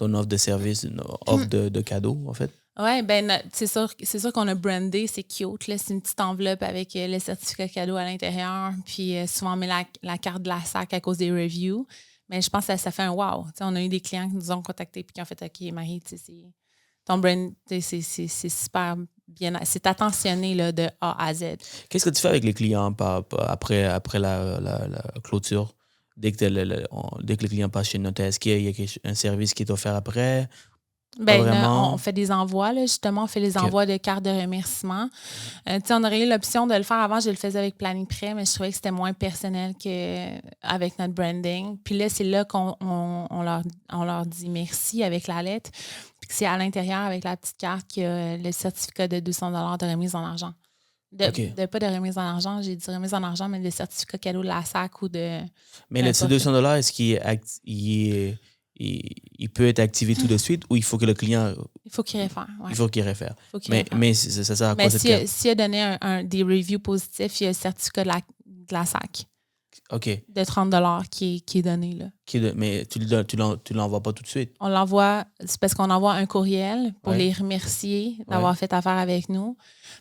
offre de service, une offre de cadeaux, en fait. Oui, ben c'est sûr qu'on a brandé, c'est cute. Là, c'est une petite enveloppe avec le certificat cadeau à l'intérieur. Puis souvent, on met la carte de la SAC à cause des reviews. Mais je pense que ça fait un wow. T'sais, on a eu des clients qui nous ont contactés et qui ont fait OK, Marie, ton brand, c'est super bien. C'est attentionné là, de A à Z. Qu'est-ce que tu fais avec les clients après la clôture? Dès que le client passe chez le notaire, est-ce qu'il y a un service qui est offert après? On fait des envois, là, justement. On fait les envois de cartes de remerciement. On aurait eu l'option de le faire avant. Je le faisais avec Planning Prêt, mais je trouvais que c'était moins personnel qu'avec notre branding. Puis là, c'est là qu'on leur dit merci avec la lettre. Puis que c'est à l'intérieur, avec la petite carte, qu'il y a le certificat de 200 de remise en argent. Pas de remise en argent, j'ai dit remise en argent, mais de certificat cadeau de la SAC ou de... Mais le 200 est-ce qu'il peut être activé tout de suite ou il faut que le client... Il faut qu'il réfère. Ouais. Il faut qu'il réfère. Mais ça sert à quoi cette carte? S'il a donné des reviews positifs, il y a le certificat de la SAC. OK. De 30 qui est donné. Là. Mais tu ne l'envoies pas tout de suite? On l'envoie, c'est parce qu'on envoie un courriel pour les remercier d'avoir fait affaire avec nous.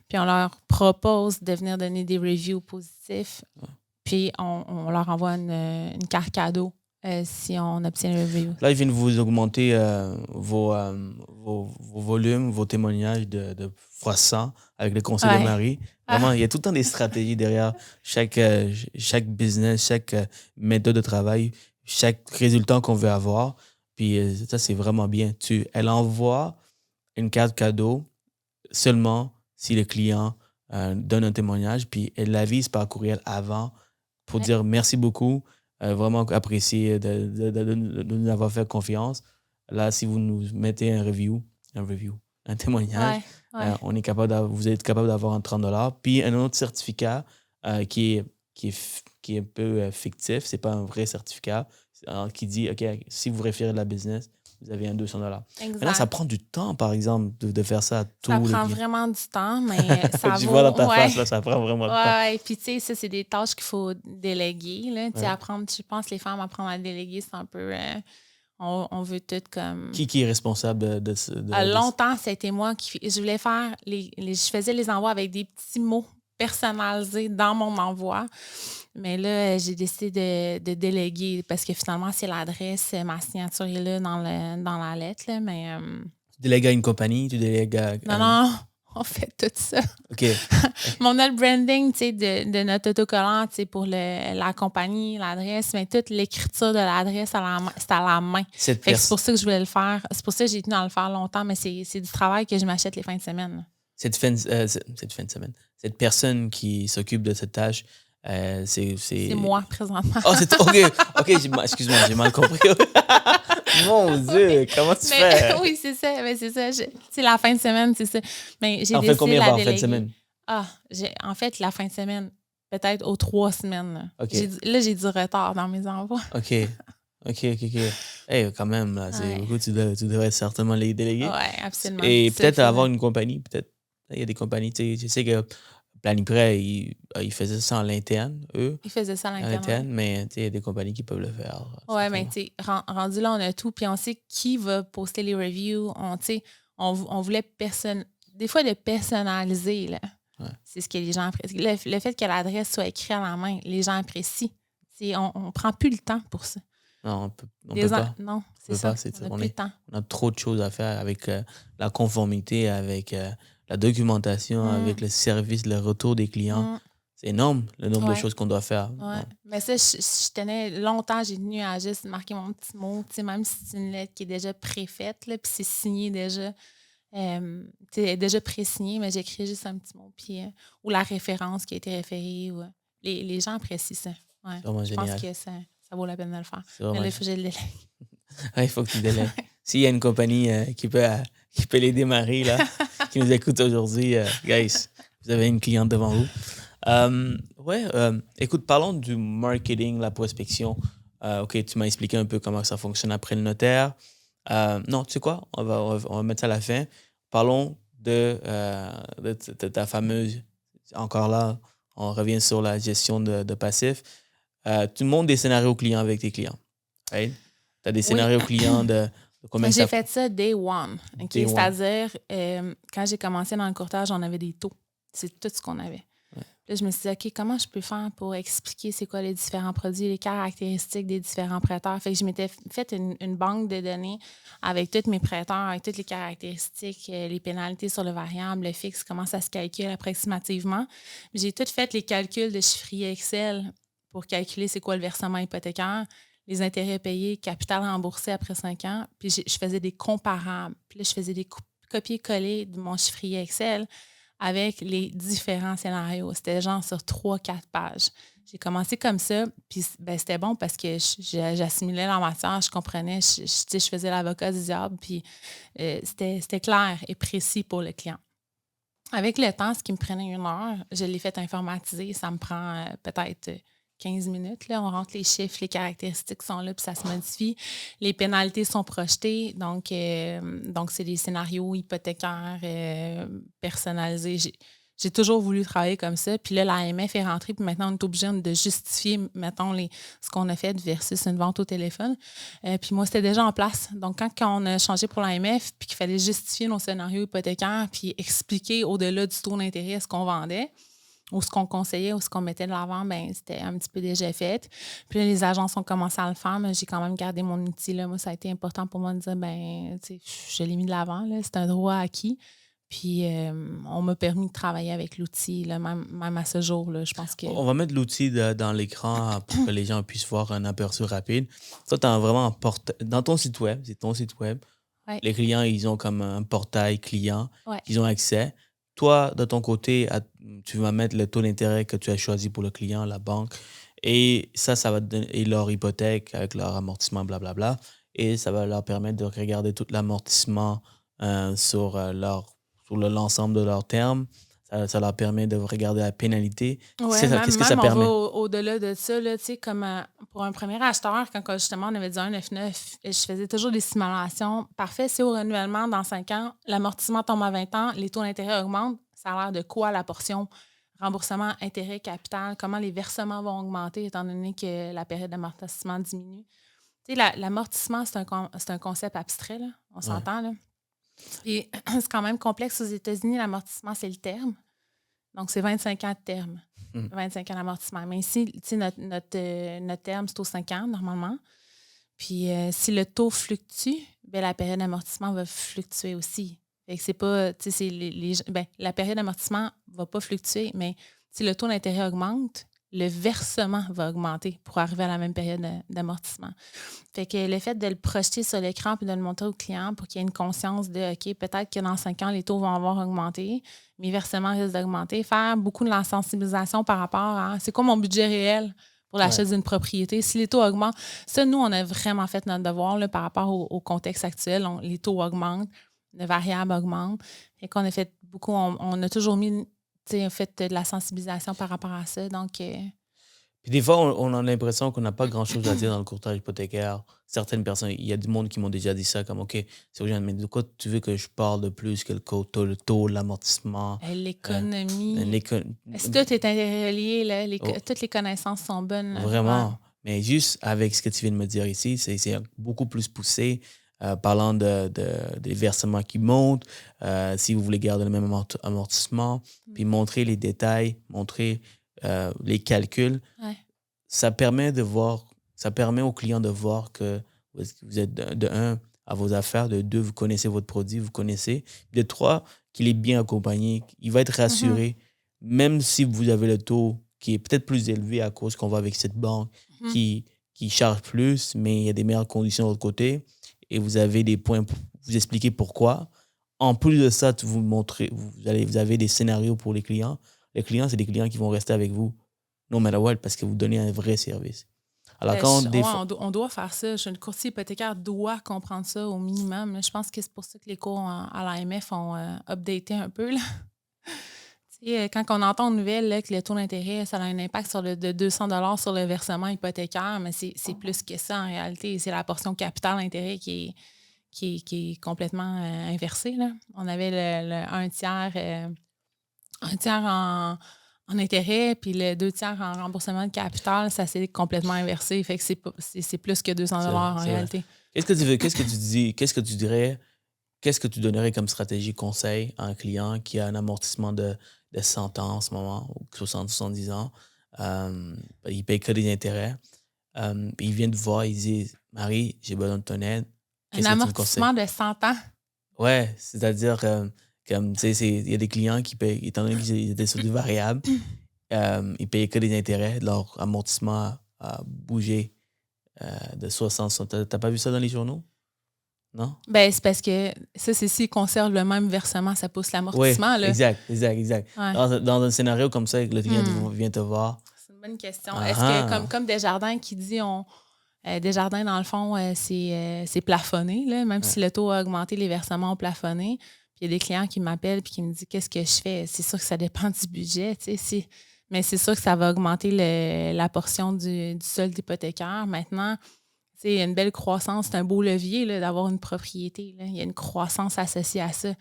Puis on leur propose de venir donner des reviews positifs. Ouais. Puis on leur envoie une carte cadeau si on obtient le review. Là, ils viennent vous augmenter vos volumes, vos témoignages de fois 100 avec le conseil de Marie. Vraiment, il y a tout le temps des stratégies derrière chaque business, chaque méthode de travail, chaque résultat qu'on veut avoir. Puis ça, c'est vraiment bien. Elle envoie une carte cadeau seulement si le client donne un témoignage, puis elle l'avise par courriel avant pour dire merci beaucoup, vraiment apprécié de nous avoir fait confiance. Là, si vous nous mettez un témoignage, on est vous êtes capable d'avoir un 30 $, puis un autre certificat qui est un peu fictif, c'est pas un vrai certificat, qui dit, OK, si vous référez de la business, vous avez un 200 $. Maintenant, ça prend du temps, par exemple, de faire ça à tous les clients. Ça prend vraiment du temps, mais ça vaut... Tu vois dans ta face, là, ça prend vraiment du temps. Oui, puis tu sais, ça, c'est des tâches qu'il faut déléguer. Là. Apprendre, je pense que les femmes apprendre à déléguer, c'est un peu... on veut tout comme... Qui est responsable de longtemps, c'était moi qui... Je voulais faire... je faisais les envois avec des petits mots personnalisés dans mon envoi. Mais là, j'ai décidé de déléguer parce que finalement, c'est l'adresse, ma signature est là dans la lettre. Là, mais, Tu délègues à une compagnie? Tu délègues à... Non, on fait tout ça. OK. On a le branding de notre autocollant pour la compagnie, l'adresse, mais toute l'écriture de l'adresse, c'est à la main. C'est pour ça que je voulais le faire. C'est pour ça que j'ai tenu à le faire longtemps, mais c'est du travail que je m'achète les fins de semaine. Cette fin de semaine. Cette personne qui s'occupe de cette tâche, c'est moi, présentement. Oh, c'est OK, excuse-moi, j'ai mal compris. Mon Dieu, comment tu fais? Oui, c'est ça. Mais c'est ça. C'est la fin de semaine, c'est ça. Mais j'ai décidé fait combien par fin de semaine? En fait, la fin de semaine, peut-être aux 3 semaines. Là, okay. J'ai du retard dans mes envois. OK. Hey, quand même, là, c'est beaucoup. Tu devrais certainement les déléguer. Oui, absolument. Et peut-être avoir une compagnie, peut-être. Il y a des compagnies, tu sais, je sais que Planiprêt, ils faisaient ça à l'interne, eux. Ils faisaient ça à À l'interne. l'interne, mais il y a des compagnies qui peuvent le faire. Oui, mais tu sais, rendu là, on a tout. Puis on sait qui va poster les reviews. On voulait des fois de personnaliser. Là. Ouais. C'est ce que les gens apprécient. Le fait que l'adresse soit écrite à la main, les gens apprécient. On ne prend plus le temps pour ça. Non, on peut pas. Non, c'est peut ça. pas, c'est on n'a on plus est- de temps. On a trop de choses à faire avec la conformité, avec la documentation, avec le service, le retour des clients. Mm. C'est énorme, le nombre de Ouais. choses qu'on doit faire. Ouais. Ouais. Mais ça, je tenais longtemps, j'ai tenu à juste marquer mon petit mot, même si c'est une lettre qui est déjà préfaite, là, puis c'est signé déjà. Déjà pré-signé, mais j'écris juste un petit mot. Puis, ou la référence qui a été référée. Ou, les gens apprécient ça. Ouais. C'est vraiment Je génial. pense que ça vaut la peine de le faire. C'est vraiment Mais là, il faut que je le délègue. Ouais, il faut que tu délègues. S'il y a une compagnie qui peut les démarrer, là, qui nous écoute aujourd'hui, guys, vous avez une cliente devant vous. Écoute, parlons du marketing, la prospection. OK, tu m'as expliqué un peu comment ça fonctionne après le notaire. Non, tu sais quoi? On va mettre ça à la fin. Parlons de ta fameuse... Encore là, on revient sur la gestion de passif. Tu montes des scénarios clients avec tes clients. Right? Tu as des scénarios clients de combien J'ai fait ça day one. Okay? Day one. C'est-à-dire, quand j'ai commencé dans le courtage, on avait des taux. C'est tout ce qu'on avait. Ouais. Là, je me suis dit, OK, comment je peux faire pour expliquer c'est quoi les différents produits, les caractéristiques des différents prêteurs? Fait que je m'étais fait une banque de données avec tous mes prêteurs, avec toutes les caractéristiques, les pénalités sur le variable, le fixe, comment ça se calcule approximativement. J'ai tout fait les calculs de chiffrier Excel pour calculer c'est quoi le versement hypothécaire, les intérêts payés, capital remboursé après 5 ans. Puis je faisais des comparables. Puis là, je faisais des copier-coller de mon chiffrier Excel avec les différents scénarios. C'était genre sur 3-4 pages. J'ai commencé comme ça, puis c'était bon parce que j'assimilais la matière, je comprenais, je faisais l'avocat du diable, puis c'était clair et précis pour le client. Avec le temps, ce qui me prenait 1 heure, je l'ai fait informatiser. Ça me prend peut-être 15 minutes. Là, on rentre les chiffres, les caractéristiques sont là, puis ça se modifie. Les pénalités sont projetées. Donc c'est des scénarios hypothécaires personnalisés. J'ai toujours voulu travailler comme ça. Puis là, l'AMF est rentrée, puis maintenant, on est obligé de justifier, mettons, ce qu'on a fait versus une vente au téléphone. Puis moi, c'était déjà en place. Donc, quand on a changé pour l'AMF, puis qu'il fallait justifier nos scénarios hypothécaires, puis expliquer au-delà du taux d'intérêt ce qu'on vendait, ou ce qu'on conseillait, ou ce qu'on mettait de l'avant, bien, c'était un petit peu déjà fait. Puis là, les agences ont commencé à le faire, mais j'ai quand même gardé mon outil. Là. Moi, ça a été important pour moi de dire, bien, tu sais, je l'ai mis de l'avant. Là. C'est un droit acquis. Puis, on m'a permis de travailler avec l'outil, là, même à ce jour. Là, je pense que... On va mettre l'outil dans l'écran pour que les gens puissent voir un aperçu rapide. Toi, tu as vraiment un portail. Dans ton site web, c'est ton site web. Ouais. Les clients, ils ont comme un portail client. Ouais. Ils ont accès. Toi, de ton côté, tu vas mettre le taux d'intérêt que tu as choisi pour le client, la banque. Et ça va te donner leur hypothèque avec leur amortissement, blablabla. Et ça va leur permettre de regarder tout l'amortissement sur l'ensemble de leurs termes. Ça leur permet de regarder la pénalité. Ouais, Qu'est-ce que ça permet? On va au-delà de ça, là, comme pour un premier acheteur, quand justement on avait dit 1,99, je faisais toujours des simulations. Parfait, si au renouvellement, dans 5 ans, l'amortissement tombe à 20 ans, les taux d'intérêt augmentent, ça a l'air de quoi la portion remboursement, intérêt, capital, comment les versements vont augmenter étant donné que la période d'amortissement diminue. Tu sais, l'amortissement, c'est un concept abstrait, là, on s'entend, là. Et c'est quand même complexe aux États-Unis. L'amortissement, c'est le terme. Donc, c'est 25 ans de terme. 25 ans d'amortissement. Mais ici, notre terme, c'est aux 5 ans, normalement. Puis, si le taux fluctue, bien, la période d'amortissement va fluctuer aussi. Fait que c'est pas... Tu sais, la période d'amortissement ne va pas fluctuer, mais si le taux d'intérêt augmente, le versement va augmenter pour arriver à la même période d'amortissement. Fait que le fait de le projeter sur l'écran puis de le montrer au client pour qu'il y ait une conscience de OK, peut-être que dans 5 ans, les taux vont avoir augmenté, mes versements risquent d'augmenter, faire beaucoup de la sensibilisation par rapport à c'est quoi mon budget réel pour l'achat d'une propriété. Si les taux augmentent, ça, nous, on a vraiment fait notre devoir là, par rapport au contexte actuel. Les taux augmentent, le variable augmente. Fait qu'on a fait beaucoup, on a toujours mis fait de la sensibilisation par rapport à ça. Donc, Puis des fois, on a l'impression qu'on n'a pas grand-chose à dire dans le courtage hypothécaire. Certaines personnes, il y a du monde qui m'ont déjà dit ça, comme, OK, c'est urgent, mais de quoi tu veux que je parle de plus que le taux, l'amortissement? L'économie. l'éco- Si tout est interrelié, là, Oh. toutes les connaissances sont bonnes. Là. Vraiment. Ouais. Mais juste avec ce que tu viens de me dire ici, c'est beaucoup plus poussé, parlant des versements qui montent, si vous voulez garder le même amortissement, puis montrer les détails, montrer les calculs. Ouais. Ça permet au client de voir que vous êtes de un, à vos affaires, de deux, vous connaissez votre produit, vous connaissez, de trois, qu'il est bien accompagné, il va être rassuré, même si vous avez le taux qui est peut-être plus élevé à cause qu'on va avec cette banque qui charge plus, mais il y a des meilleures conditions de l'autre côté, et vous avez des points pour vous expliquer pourquoi. En plus de ça, vous avez des scénarios pour les clients. Les clients, c'est des clients qui vont rester avec vous no matter what, parce que vous donnez un vrai service. Alors, on doit faire ça. Le courtier hypothécaire doit comprendre ça au minimum. Je pense que c'est pour ça que les cours à l'AMF ont updaté un peu. Là. Quand on entend une nouvelle là, que le taux d'intérêt, ça a un impact de 200 $ sur le versement hypothécaire, mais c'est plus que ça en réalité. C'est la portion capital-intérêt qui est complètement inversée. Là. On avait un tiers en intérêt, puis le 2 tiers en remboursement de capital, ça s'est complètement inversé. Fait que c'est plus que 200 $ en réalité. Qu'est-ce que tu dirais, qu'est-ce que tu donnerais comme stratégie conseil à un client qui a un amortissement de 100 ans en ce moment, ou 60, 70 ans, il paye que des intérêts, il vient te voir, il dit « Marie, j'ai besoin de ton aide. » Un amortissement de 100 ans? Ouais, c'est-à-dire comme tu sais, il y a des clients qui payent, étant donné qu'ils étaient sur du variable, ils payaient que des intérêts, leur amortissement a bougé de 60. T'as pas vu ça dans les journaux? Non? Ben, c'est parce que ça, c'est s'ils conservent le même versement, ça pousse l'amortissement. Oui, là. exact. Ouais. Dans un scénario comme ça, le client vient te voir. C'est une bonne question. Est-ce que, comme Desjardins qui dit, Desjardins, dans le fond, c'est plafonné, là, même si le taux a augmenté, les versements ont plafonné. Puis il y a des clients qui m'appellent et qui me disent qu'est-ce que je fais. C'est sûr que ça dépend du budget, mais c'est sûr que ça va augmenter la portion du solde hypothécaire. Maintenant, il y a une belle croissance, c'est un beau levier là, d'avoir une propriété. Là. Il y a une croissance associée à ça.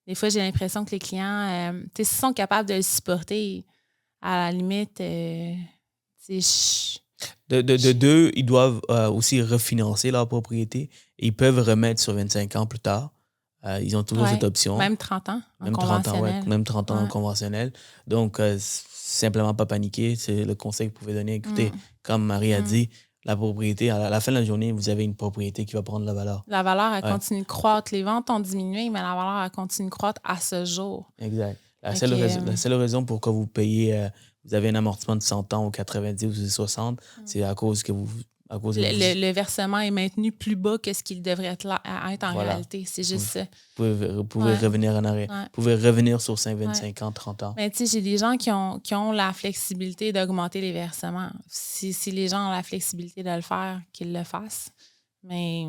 Des fois, j'ai l'impression que les clients, s'ils sont capables de le supporter, à la limite, de deux, ils doivent aussi refinancer leur propriété et ils peuvent remettre sur 25 ans plus tard. Ils ont toujours cette option. Même 30 ans en même conventionnel. 30 ans, même 30 ans en conventionnel. Donc, simplement pas paniquer. C'est le conseil que vous pouvez donner. Écoutez, comme Marie a dit, la propriété, à la fin de la journée, vous avez une propriété qui va prendre la valeur. La valeur, elle continue de croître. Les ventes ont diminué, mais la valeur, elle continue de croître à ce jour. Exact. La seule raison pour que vous payez, vous avez un amortissement de 100 ans ou 90 ou 60, c'est à cause que vous... Le versement est maintenu plus bas que ce qu'il devrait être en réalité. C'est juste ça. Vous pouvez revenir en arrière. Vous pouvez revenir sur 5, 25 ans, 30 ans. Mais tu sais, j'ai des gens qui ont la flexibilité d'augmenter les versements. Si les gens ont la flexibilité de le faire, qu'ils le fassent. Mais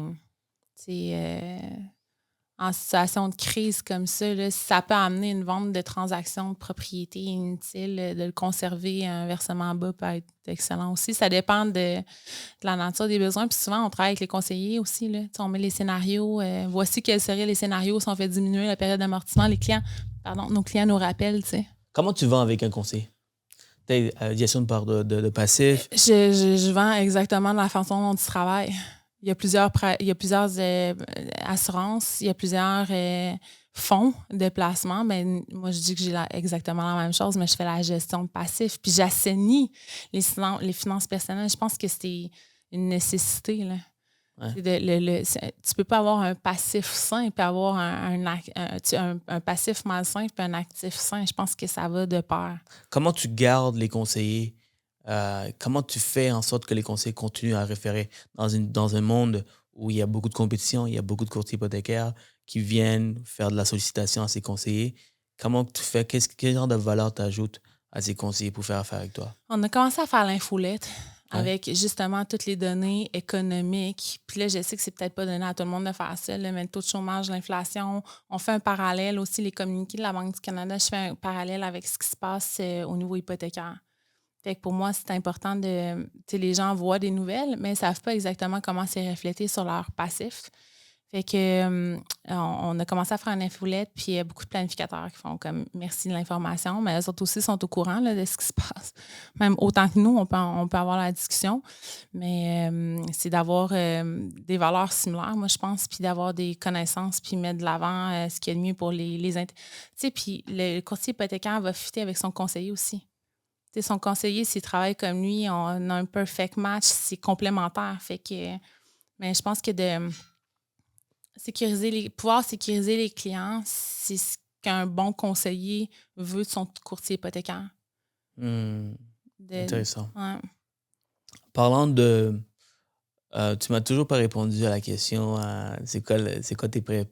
en situation de crise comme ça, là, ça peut amener une vente de transactions de propriété inutile. De le conserver, un versement bas peut être excellent aussi. Ça dépend de la nature des besoins. Puis souvent, on travaille avec les conseillers aussi. Là. On met les scénarios. Voici quels seraient les scénarios si on fait diminuer la période d'amortissement. Nos clients nous rappellent. T'sais. Comment tu vends avec un conseiller? Tu as gestion de part de passif? Je vends exactement de la façon dont tu travailles. Il y a plusieurs assurances, il y a plusieurs fonds de placement. Mais moi, je dis que j'ai exactement la même chose, mais je fais la gestion de passif. Puis j'assainis les finances personnelles. Je pense que c'est une nécessité. Là. Ouais. Tu peux pas avoir un passif sain puis avoir un passif malsain puis un actif sain. Je pense que ça va de pair. Comment tu gardes les conseillers? Comment tu fais en sorte que les conseillers continuent à référer dans un monde où il y a beaucoup de compétition, il y a beaucoup de courtiers hypothécaires qui viennent faire de la sollicitation à ces conseillers? Comment tu fais? Quel genre de valeur tu ajoutes à ces conseillers pour faire affaire avec toi? On a commencé à faire l'infolette avec justement toutes les données économiques. Puis là, je sais que c'est peut-être pas donné à tout le monde de faire ça, là, mais le taux de chômage, l'inflation, on fait un parallèle aussi, les communiqués de la Banque du Canada, je fais un parallèle avec ce qui se passe au niveau hypothécaire. Fait que pour moi, c'est important de... Tu sais, les gens voient des nouvelles, mais ils ne savent pas exactement comment c'est reflété sur leur passif. Fait que on a commencé à faire une infolette, puis il y a beaucoup de planificateurs qui font comme merci de l'information, mais eux autres aussi sont au courant là, de ce qui se passe. Même autant que nous, on peut avoir la discussion. Mais c'est d'avoir des valeurs similaires, moi, je pense, puis d'avoir des connaissances, puis mettre de l'avant ce qui est le mieux pour les tu sais, puis le courtier hypothécaire va fitter avec son conseiller aussi. Tu sais, son conseiller, s'il travaille comme lui, on a un perfect match, c'est complémentaire. Fait que, mais je pense que de pouvoir sécuriser les clients, c'est ce qu'un bon conseiller veut de son courtier hypothécaire. Intéressant. Ouais. Parlant de... tu m'as toujours pas répondu à la question c'est quoi tes prêts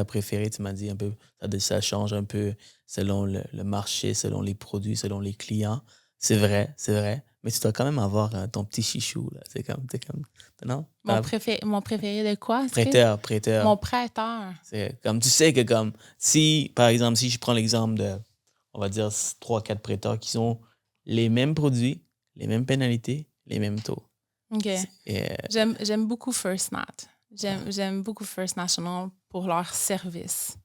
préférés? Tu m'as dit un peu, ça change un peu selon le marché, selon les produits, selon les clients. C'est vrai. Mais tu dois quand même avoir ton petit chichou. Là. C'est comme non? Mon préféré de quoi? Prêteur. Mon prêteur. C'est comme tu sais que comme si, par exemple, si je prends l'exemple de, on va dire 3-4 prêteurs qui ont les mêmes produits, les mêmes pénalités, les mêmes taux. OK. J'aime beaucoup First Nat. J'aime beaucoup First National pour leur service.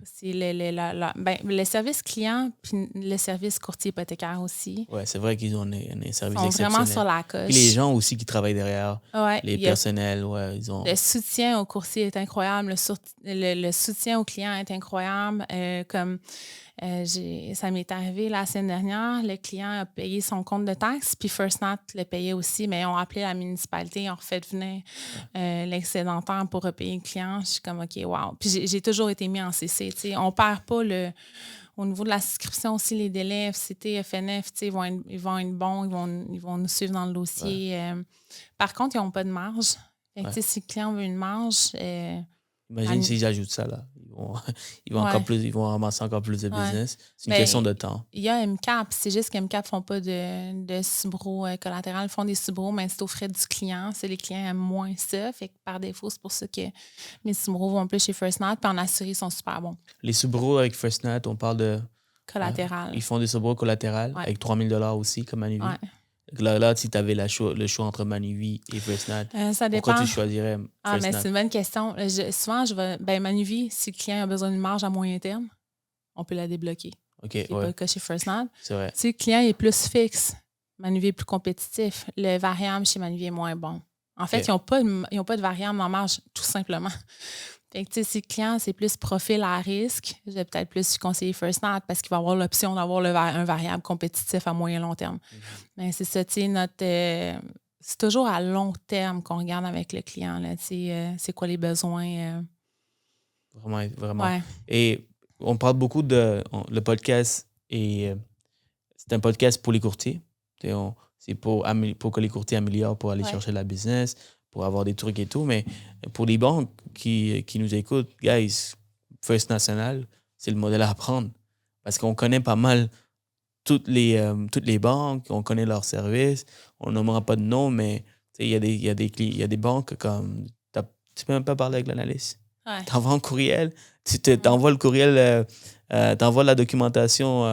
C'est le service client puis le service courtier hypothécaire aussi. Oui, c'est vrai qu'ils ont un service exceptionnel. Ils sont vraiment sur la coche. Puis les gens aussi qui travaillent derrière, ouais, les personnels, ils ont... Le soutien au courtier est incroyable. Le soutien au client est incroyable. Ça m'est arrivé la semaine dernière, le client a payé son compte de taxes, puis First Nat le payait aussi, mais ils ont appelé la municipalité, ils ont refait venir l'excédentaire pour repayer le client. Je suis comme, OK, wow. Puis j'ai toujours été mis en CC. T'sais. On ne perd pas au niveau de la souscription aussi, les délais, FCT, FNF, ils vont être bons, ils vont nous suivre dans le dossier. Ouais. Par contre, ils n'ont pas de marge. Fait que, si le client veut une marge... Imagine s'ils ajoutent ça, là. Ils vont ramasser encore plus de business. C'est une question de temps. Il y a MCAP. C'est juste qu'MCAP ne font pas de subro collatéral. Ils font des subros, mais c'est aux frais du client. C'est les clients aiment moins ça. Fait que par défaut, c'est pour ça que mes subros vont plus chez First Nat. Puis en assuré, ils sont super bons. Les subros avec First Nat, on parle de... Collatéral. Ils font des subros collatérales avec 3 000 $ aussi, comme Manuvie. Ouais. Là, si tu avais le choix entre Manuvie et First Nat, ça dépend. Pourquoi tu choisirais First Nat? C'est une bonne question. Souvent, Manuvie, si le client a besoin d'une marge à moyen terme, on peut la débloquer. OK, c'est pas le cas chez First Nat. C'est vrai. Si le client est plus fixe, Manuvie est plus compétitif. Le variable chez Manuvie est moins bon. En fait, ils n'ont pas de variable en marge, tout simplement. Fait que, si le client, c'est plus profil à risque, je vais peut-être plus conseiller First Nat parce qu'il va avoir l'option d'avoir un variable compétitif à moyen long terme. Mais c'est ça, c'est toujours à long terme qu'on regarde avec le client. Là, c'est quoi les besoins. Vraiment. Ouais. Et on parle beaucoup le podcast, et c'est un podcast pour les courtiers. C'est pour que les courtiers améliorent pour aller chercher la business, pour avoir des trucs et tout. Mais pour les banques qui nous écoutent, guys, First National, c'est le modèle à apprendre. Parce qu'on connaît pas mal toutes les banques, on connaît leurs services. On nommera pas de nom, mais il y a des banques comme... Tu peux même pas parler avec l'analyste. Ouais. T'envoies un courriel, t'envoies le courriel, t'envoies la documentation.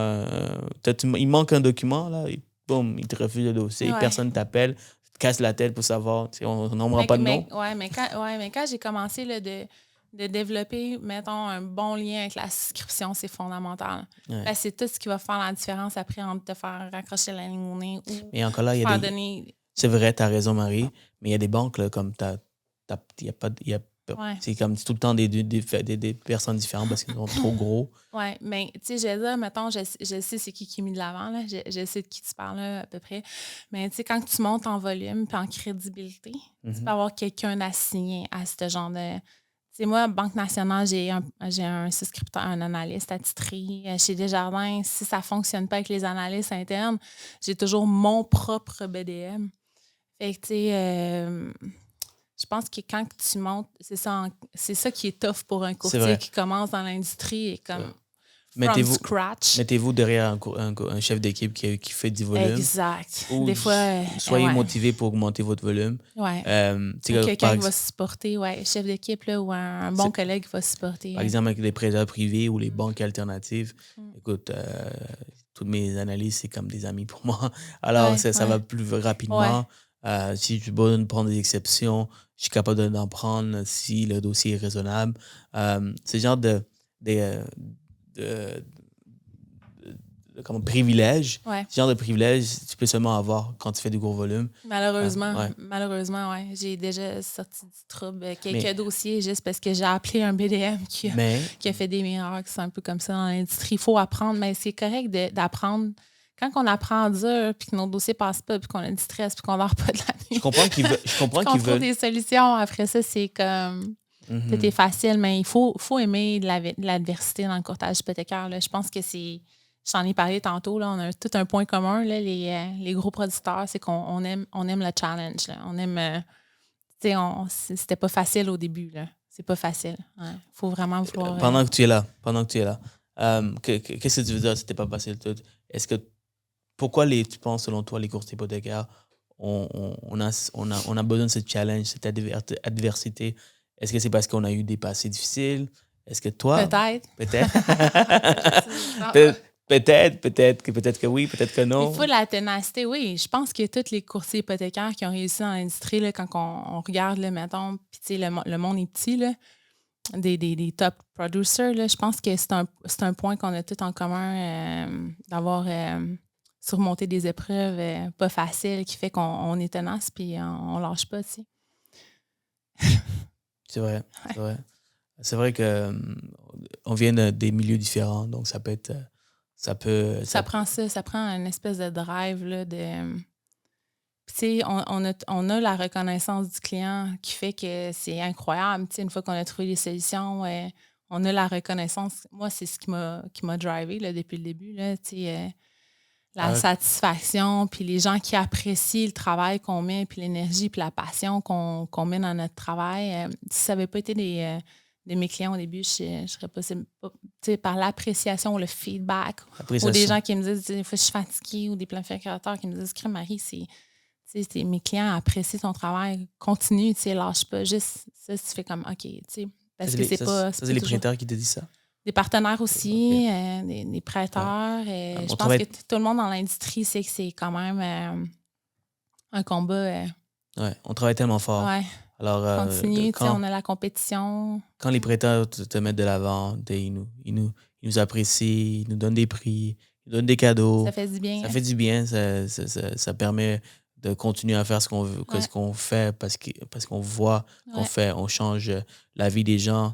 Il manque un document, là, et boum, il te refuse le dossier. Personne t'appelle. Casse la tête pour savoir. On nommera pas de nom. Mais quand j'ai commencé là, de développer, mettons, un bon lien avec la souscription, c'est fondamental. Ouais. C'est tout ce qui va faire la différence après entre te faire raccrocher la ligne au nez ou mais encore là, c'est vrai, tu as raison, Marie, mais il y a des banques là, comme c'est comme tout le temps des personnes différentes parce qu'ils sont trop gros. Oui, mais tu sais, je veux dire, mettons, je sais c'est qui est mis de l'avant, là, je sais de qui tu parles là, à peu près. Mais tu sais, quand tu montes en volume et en crédibilité, tu peux avoir quelqu'un d'assigné à ce genre de... Tu sais, moi, Banque Nationale, j'ai un souscripteur, un analyste attitré. Chez Desjardins, si ça ne fonctionne pas avec les analystes internes, j'ai toujours mon propre BDM. Fait que, tu sais... je pense que quand tu montes, c'est ça qui est tough pour un courtier qui commence dans l'industrie. Et comme, from scratch. Mettez-vous derrière un chef d'équipe qui fait du volume. Exact. Ou des fois, soyez motivé pour augmenter votre volume. Ouais. Quelqu'un qui va supporter, chef d'équipe là, ou un bon collègue qui va supporter. Par exemple, avec les prêteurs privés ou les banques alternatives. Écoute, toutes mes analyses, c'est comme des amis pour moi. Alors, ça va plus rapidement. Si j'ai besoin de prendre des exceptions, je suis capable d'en prendre si le dossier est raisonnable. C'est genre de privilège. Ce genre de privilège, tu peux seulement avoir quand tu fais du gros volume. Malheureusement, j'ai déjà sorti du trouble quelques dossiers juste parce que j'ai appelé un BDM qui a fait des miracles. C'est un peu comme ça dans l'industrie. Il faut apprendre, mais c'est correct d'apprendre. Quand on apprend dur, puis que nos dossiers passent pas, puis qu'on a du stress, puis qu'on dort pas de la nuit. Je comprends qu'ils veulent. Trouve des solutions. Après ça, c'est comme... Tout est facile, mais il faut aimer l'adversité dans le courtage hypothécaire. Là. Je pense que c'est... Je t'en ai parlé tantôt. Là, on a tout un point commun. Là, les gros producteurs, c'est qu'on aime le challenge. Là. On aime... c'était pas facile au début. Là. C'est pas facile. Il faut vraiment vouloir... Pendant que tu es là, qu'est-ce que tu veux dire c'était pas facile? Est-ce que... Pourquoi tu penses, selon toi, les courtiers hypothécaires, on a besoin de ce challenge, cette adversité? Est-ce que c'est parce qu'on a eu des passés difficiles? Est-ce que toi... Peut-être. Peut-être que oui, peut-être que non. Il faut de la ténacité, oui. Je pense que tous les courtiers hypothécaires qui ont réussi dans l'industrie, là, quand on regarde, là, mettons, puis le monde est petit, là, des top producers, là, je pense que c'est un point qu'on a tous en commun d'avoir surmonté des épreuves pas faciles qui fait qu'on est tenace puis on lâche pas, tu sais. C'est vrai. C'est vrai que on vient des milieux différents, donc ça peut être... Ça prend une espèce de drive, là, de... Tu sais, on a la reconnaissance du client qui fait que c'est incroyable. Tu sais, une fois qu'on a trouvé les solutions, on a la reconnaissance. Moi, c'est ce qui m'a drivé là, depuis le début. Là, tu sais, la satisfaction, puis les gens qui apprécient le travail qu'on met, puis l'énergie, puis la passion qu'on met dans notre travail. Si ça n'avait pas été de mes clients au début, je serais pas... par l'appréciation, le feedback, ou des gens qui me disent des fois je suis fatiguée, ou des planificateurs qui me disent « Marie, mes clients apprécient ton travail, continue, lâche pas. » Juste ça, tu fais comme « OK, tu sais. » Parce que c'est pas... Ça, c'est les prêteurs qui te disent ça? Des partenaires aussi, des prêteurs. Je pense que tout le monde dans l'industrie sait que c'est quand même un combat. On travaille tellement fort. Alors, continue, on a la compétition. Quand les prêteurs te mettent de l'avant, ils nous apprécient, ils nous donnent des prix, ils nous donnent des cadeaux. Ça fait du bien. Ça fait du bien. Ça permet de continuer à faire ce qu'on veut, ce qu'on fait parce qu'on voit on change la vie des gens.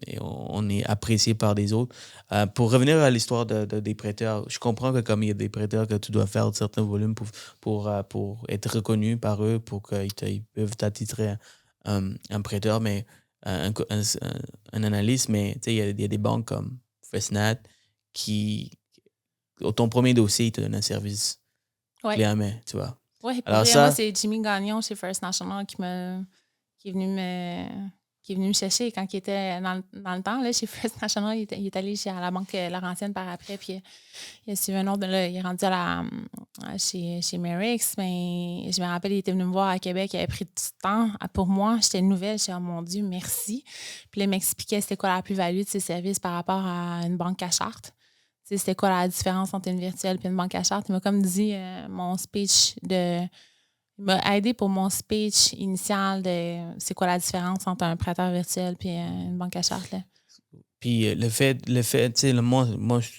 Et on est apprécié par des autres. Pour revenir à l'histoire des prêteurs, je comprends que comme il y a des prêteurs que tu dois faire certains volumes pour être reconnu par eux, pour qu'ils peuvent t'attitrer un prêteur, mais un analyste, mais tu sais, il y a des banques comme Fresnat qui, ton premier dossier, ils te donnent un service clé à main, tu vois. Oui, moi, c'est Jimmy Gagnon chez First National qui est venu me chercher quand il était dans le temps. Là, chez First National, il est allé à la Banque Laurentienne par après, puis il a suivi un autre. Là, il est rendu chez Merix, mais je me rappelle, il était venu me voir à Québec, il avait pris du temps pour moi. J'étais nouvelle, j'ai dit « Oh mon Dieu, merci ». Puis là, il m'expliquait c'était quoi la plus-value de ses services par rapport à une banque à charte. C'était quoi la différence entre une virtuelle et une banque à charte. Il m'a comme dit mon speech il m'a aidé pour mon speech initial de c'est quoi la différence entre un prêteur virtuel et une banque à charte. Là. Puis le fait tu sais, moi,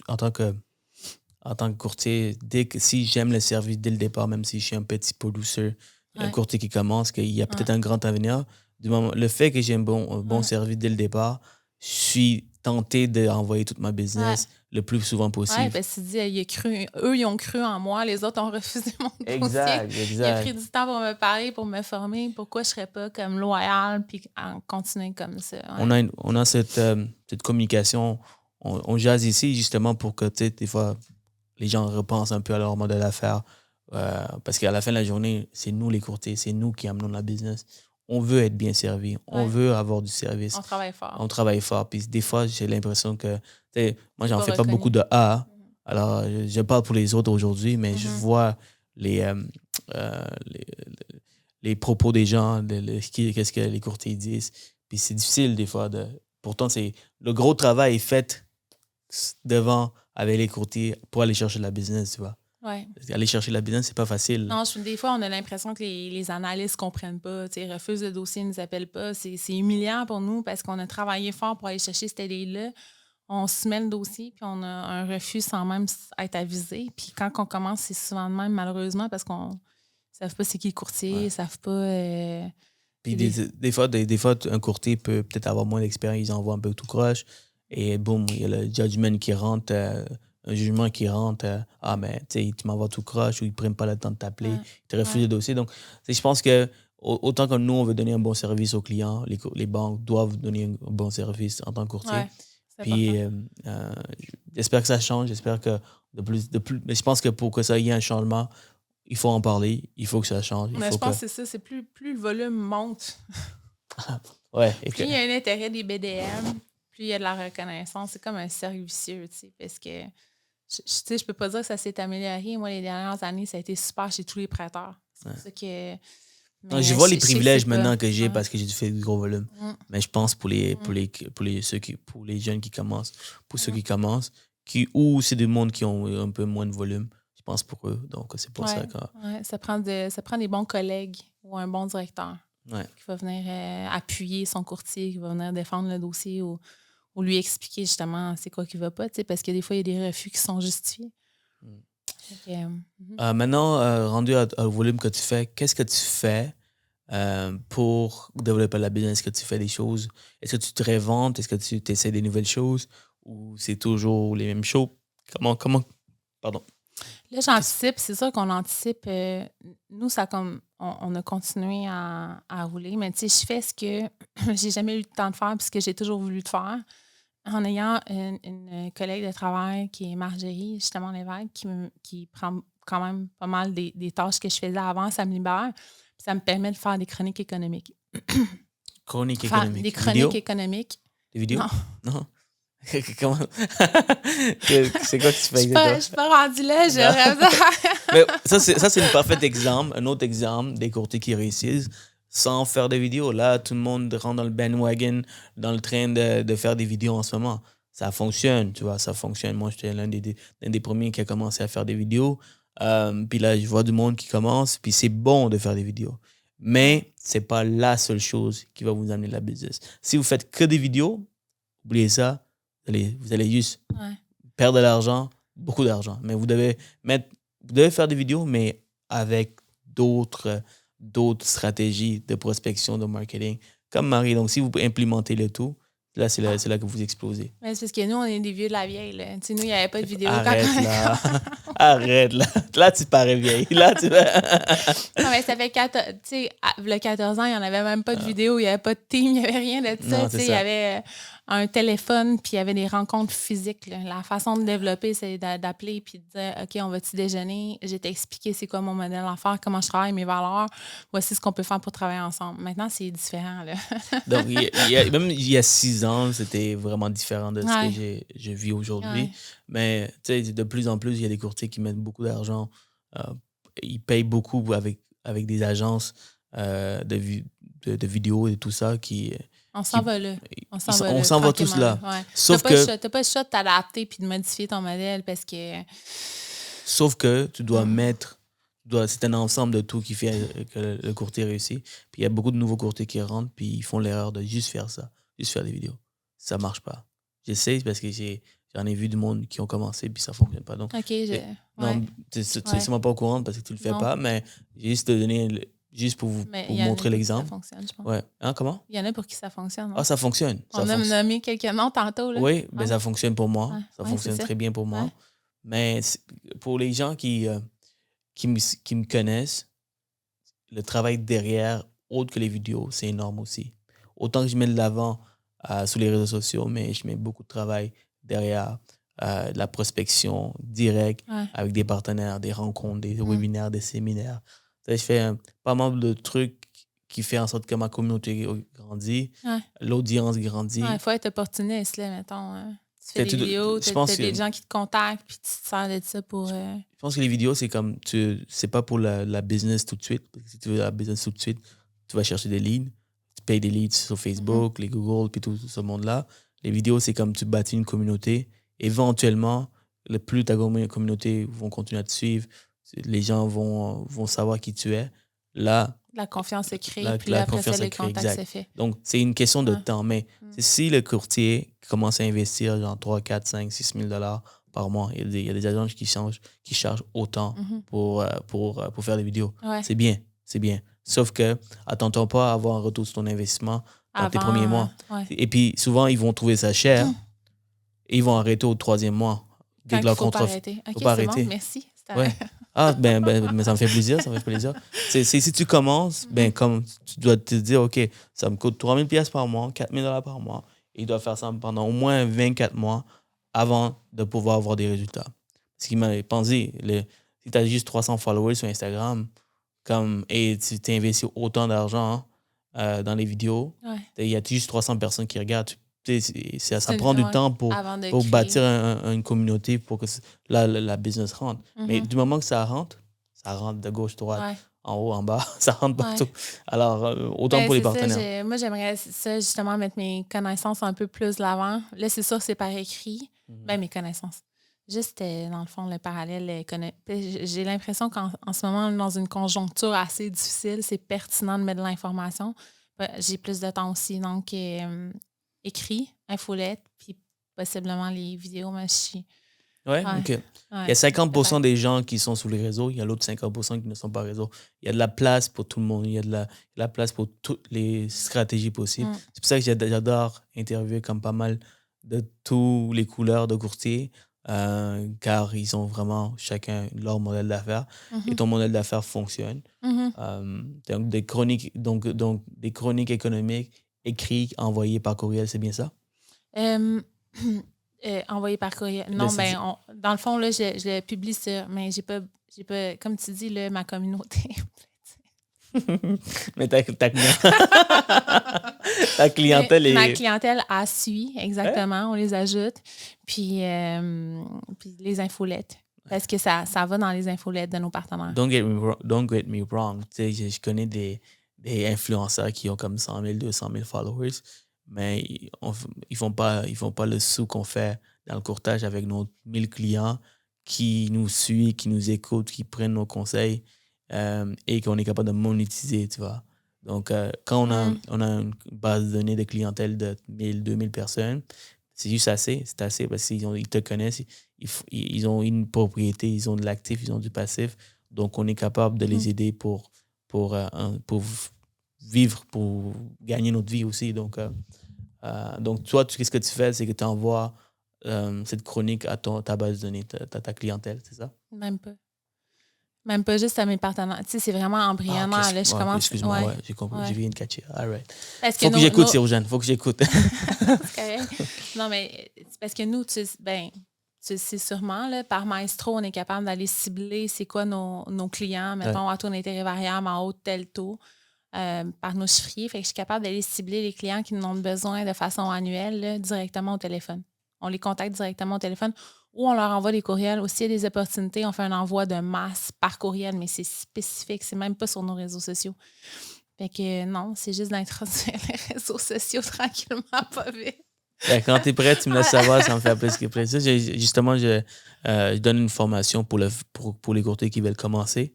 en tant que courtier, si j'aime le service dès le départ, même si je suis un petit peu douceur, un courtier qui commence, qu'il y a peut-être un grand avenir, le fait que j'ai un bon service dès le départ, je suis tenté d'envoyer toute ma business le plus souvent possible. Oui, parce que eux, ils ont cru en moi, les autres ont refusé mon dossier. Exact. Il a pris du temps pour me parler, pour me former. Pourquoi je ne serais pas comme loyale puis continuer comme ça? Ouais. On a cette communication. On jase ici justement pour que, tu sais, des fois, les gens repensent un peu à leur modèle d'affaires. Parce qu'à la fin de la journée, c'est nous les courtiers, c'est nous qui amenons la business. on veut être bien servi. On veut avoir du service. On travaille fort. On travaille fort. Puis des fois, j'ai l'impression que... Moi, j'en fais pas reconnu. beaucoup de A. Alors, je parle pour les autres aujourd'hui, mais je vois les propos des gens, qu'est-ce que les courtiers disent. Puis c'est difficile des fois. Pourtant, le gros travail est fait devant avec les courtiers pour aller chercher la business, tu vois. Ouais. Aller chercher la business, c'est pas facile. Non, des fois, on a l'impression que les analystes ne comprennent pas. Ils refusent le dossier, ils ne nous appellent pas. C'est humiliant pour nous parce qu'on a travaillé fort pour aller chercher cette aide-là. On soumet le dossier, puis on a un refus sans même être avisé. Puis quand on commence, c'est souvent de même, malheureusement, parce qu'on ne savent pas c'est qui le courtier, ils ne savent pas... Puis des fois, un courtier peut peut-être avoir moins d'expérience, ils envoient un peu tout croche, et boum, il y a le judgment qui rentre, un jugement qui rentre, mais tu m'envoies tout croche, ou ils ne prennent pas le temps de t'appeler, ils te refusent le dossier. Donc, je pense que autant que nous, on veut donner un bon service aux clients, les banques doivent donner un bon service en tant que courtier. Puis, j'espère que ça change, j'espère que de plus, mais je pense que pour que ça y ait un changement, il faut en parler, il faut que ça change. Mais je pense que c'est ça, c'est plus le volume monte. Plus il y a un intérêt des BDM, plus il y a de la reconnaissance. C'est comme un cercle vicieux, parce que je peux pas dire que ça s'est amélioré. Moi, les dernières années, ça a été super chez tous les prêteurs. C'est pour ça que... Non, je vois les privilèges maintenant que j'ai parce que j'ai fait du gros volume. Mais je pense pour les jeunes qui commencent, pour ceux qui commencent, ou c'est des mondes qui ont un peu moins de volume, je pense pour eux. Donc, c'est pour ça que... ça prend des bons collègues ou un bon directeur qui va venir appuyer son courtier, qui va venir défendre le dossier ou lui expliquer justement c'est quoi qui ne va pas, parce que des fois, il y a des refus qui sont justifiés. Maintenant, rendu au volume que tu fais, qu'est-ce que tu fais pour développer la business? Est-ce que tu fais des choses? Est-ce que tu te réinventes? Est-ce que tu essaies des nouvelles choses? Ou c'est toujours les mêmes choses? Comment? Pardon. Là, j'anticipe. C'est sûr qu'on anticipe. Nous, ça comme on a continué à rouler. Mais tu sais, je fais ce que j'ai jamais eu le temps de faire puis ce que j'ai toujours voulu de faire. En ayant une collègue de travail qui est Marjorie, justement Lévesque, qui prend quand même pas mal des tâches que je faisais avant, ça me libère. Puis ça me permet de faire des chroniques économiques. Chroniques économiques? Des chroniques économiques. Des vidéos? Non. Comment? C'est quoi que tu fais exactement? Je suis pas rendue là, je rêve. Mais ça, c'est un parfait exemple, un autre exemple des courtiers qui réussissent sans faire de vidéos. Là, tout le monde rentre dans le bandwagon, dans le train de faire des vidéos en ce moment. Ça fonctionne, tu vois, ça fonctionne. Moi, j'étais l'un des premiers qui a commencé à faire des vidéos. Puis là, je vois du monde qui commence, puis c'est bon de faire des vidéos. Mais c'est pas la seule chose qui va vous amener la business. Si vous faites que des vidéos, oubliez ça. Vous allez juste perdre de l'argent, beaucoup d'argent. Mais vous devez faire des vidéos, mais avec d'autres stratégies de prospection, de marketing, comme Marie. Donc, si vous implémentez le tout, là, c'est là que vous explosez. Mais c'est parce que nous, on est des vieux de la vieille. Là. Nous, il n'y avait pas de vidéo. Arrête, là. Là, tu parais vieille. Là, tu Non, mais ça fait 14 ans, il n'y en avait même pas de vidéo, il n'y avait pas de team, il n'y avait rien de ça. Il y avait un téléphone, puis il y avait des rencontres physiques. Là. La façon de développer, c'est d'appeler puis de dire « OK, on va-tu déjeuner? Je vais t'expliquer c'est quoi mon modèle d'affaires, comment je travaille, mes valeurs. Voici ce qu'on peut faire pour travailler ensemble. » Maintenant, c'est différent. Là. Donc, même il y a 6 ans, c'était vraiment différent de ce que je vis aujourd'hui. Ouais. Mais de plus en plus, il y a des courtiers qui mettent beaucoup d'argent. Ils payent beaucoup avec des agences de vidéos et tout ça qui... On s'en va là. On s'en va tous là. Ouais. Sauf tu n'as pas le choix de t'adapter puis de modifier ton modèle parce que... Sauf que tu dois mettre... c'est un ensemble de tout qui fait que le courtier réussit. Puis il y a beaucoup de nouveaux courtiers qui rentrent puis ils font l'erreur de juste faire ça. Juste faire des vidéos. Ça ne marche pas. J'essaie parce que j'en ai vu du monde qui ont commencé puis ça ne fonctionne pas. Donc, non, tu ne suis pas au courant parce que tu ne le fais pas, mais j'ai juste te donner... Juste pour vous montrer l'exemple. Ça fonctionne, je pense. Ouais. Hein, comment? Il y en a pour qui ça fonctionne. Ah, ça fonctionne. On a nommé quelques noms tantôt. Là. Oui, mais ça fonctionne pour moi. Ça fonctionne très bien pour moi. Mais pour les gens qui me connaissent, le travail derrière, autre que les vidéos, c'est énorme aussi. Autant que je mets de l'avant sur les réseaux sociaux, mais je mets beaucoup de travail derrière de la prospection directe avec des partenaires, des rencontres, des webinaires, des séminaires. Je fais pas mal de trucs qui fait en sorte que ma communauté grandit, Ouais. l'audience grandit. Il faut être opportuniste, là, mettons. Tu fais des Tu- vidéos, je tu pense as des que- gens qui te contactent, puis tu te sers de ça pour... Je pense que les vidéos, c'est comme, c'est pas pour la business tout de suite. Parce que si tu veux la business tout de suite, tu vas chercher des leads. Tu payes des leads sur Facebook, les Google, puis tout ce monde-là. Les vidéos, c'est comme tu bâtis une communauté. Éventuellement, le plus ta communauté vont continuer à te suivre, les gens vont savoir qui tu es. Là, La confiance se crée, La- puis la là, après confiance ça, se les crée, contacts exact. se fait. donc, c'est une question de Ouais. temps. Mais si le courtier commence à investir genre 3, 4, 5, 6 000 $ par mois, il y a des agences qui chargent autant pour faire des vidéos. Ouais. C'est bien, c'est bien. Sauf que, attends-toi pas à avoir un retour sur ton investissement dans tes Avant, premiers mois. ouais. Et puis, souvent, ils vont trouver ça cher et ils vont arrêter au 3e mois. Dès Quand que leur il faut pas contrat. arrêter. OK, faut pas c'est arrêter. bon, merci. Ouais. Ah, mais ça me fait plaisir, ça me fait plaisir. Si tu commences, comme tu dois te dire, OK, ça me coûte 3 000 $ par mois, 4 000 $ par mois. Et il doit faire ça pendant au moins 24 mois avant de pouvoir avoir des résultats. Ce qui m'a pensé, si tu as juste 300 followers sur Instagram, et tu t'investis autant d'argent dans les vidéos, Ouais. il y a juste 300 personnes qui regardent. Ça C'est prend du ouais, temps pour avant de pour créer. bâtir une communauté pour que la business rentre. Mais du moment que ça rentre de gauche, droite, Ouais. en haut, en bas, ça rentre Ouais. partout. Alors, autant Ben, pour les c'est ça, partenaires. moi, j'aimerais ça, justement, mettre mes connaissances un peu plus de l'avant. Là, c'est sûr, c'est par écrit. Ben, mes connaissances. Juste, dans le fond, le parallèle. J'ai l'impression qu'en ce moment, dans une conjoncture assez difficile, c'est pertinent de mettre de l'information. Ben, j'ai plus de temps aussi. Donc, écrit, infolette, puis possiblement les vidéos. Mais Ouais, ouais. OK. Ouais, Il y a 50% peut-être. des gens qui sont sur les réseaux, il y a l'autre 50% qui ne sont pas réseaux. Il y a de la place pour tout le monde, il y a de la place pour toutes les stratégies possibles. C'est pour ça que j'adore interviewer comme pas mal de tous les couleurs de courtiers, car ils ont vraiment chacun leur modèle d'affaires. Et ton modèle d'affaires fonctionne. Donc, des chroniques économiques écrites, envoyées par courriel, c'est bien ça? Envoyé par courriel. Non, dans le fond, là, je le publie sur, mais j'ai pas, comme tu dis, là, ma communauté. Mais ta clientèle est... Ma clientèle a suit, exactement. On les ajoute. Puis les infolettes. Parce que ça va dans les infolettes de nos partenaires. Don't get me wrong. Tu sais, je connais des influenceurs qui ont comme 100 000, 200 000 followers, mais ils font pas le sou qu'on fait dans le courtage avec nos 1000 clients qui nous suivent, qui nous écoutent, qui prennent nos conseils et qu'on est capable de monétiser, tu vois. Donc, quand on a une base de données de clientèle de 1000, 2000 personnes, c'est juste assez. C'est assez parce qu'ils te connaissent, ils ont une propriété, ils ont de l'actif, ils ont du passif. Donc, on est capable de les aider pour vivre, pour gagner notre vie aussi. Donc, toi, qu'est-ce que tu fais? C'est que tu envoies cette chronique à ta base de données, ta clientèle, c'est ça? Même pas. Même pas juste à mes partenaires. Tu sais, c'est vraiment embryonnaire. Là, je commence... Excuse-moi, ouais, j'ai compris. Ouais. J'ai vu de catcher. All right. Faut que j'écoute, Sirojane. Faut que j'écoute. Non, mais c'est parce que nous, tu sais sûrement, là, par Maestro, on est capable d'aller cibler c'est quoi nos clients, mettons, à taux d'intérêt variable en haut de tel taux, par nos chiffriers. Fait que je suis capable d'aller cibler les clients qui en ont besoin de façon annuelle là, directement au téléphone. On les contacte directement au téléphone ou on leur envoie des courriels. Aussi, il y a des opportunités, on fait un envoi de masse par courriel, mais c'est spécifique, c'est même pas sur nos réseaux sociaux. Fait que non, c'est juste d'introduire les réseaux sociaux tranquillement, pas vite. Ben, quand tu es prêt, tu me laisses savoir, ça me fait plus que plaisir. Justement, je donne une formation pour les courtiers qui veulent commencer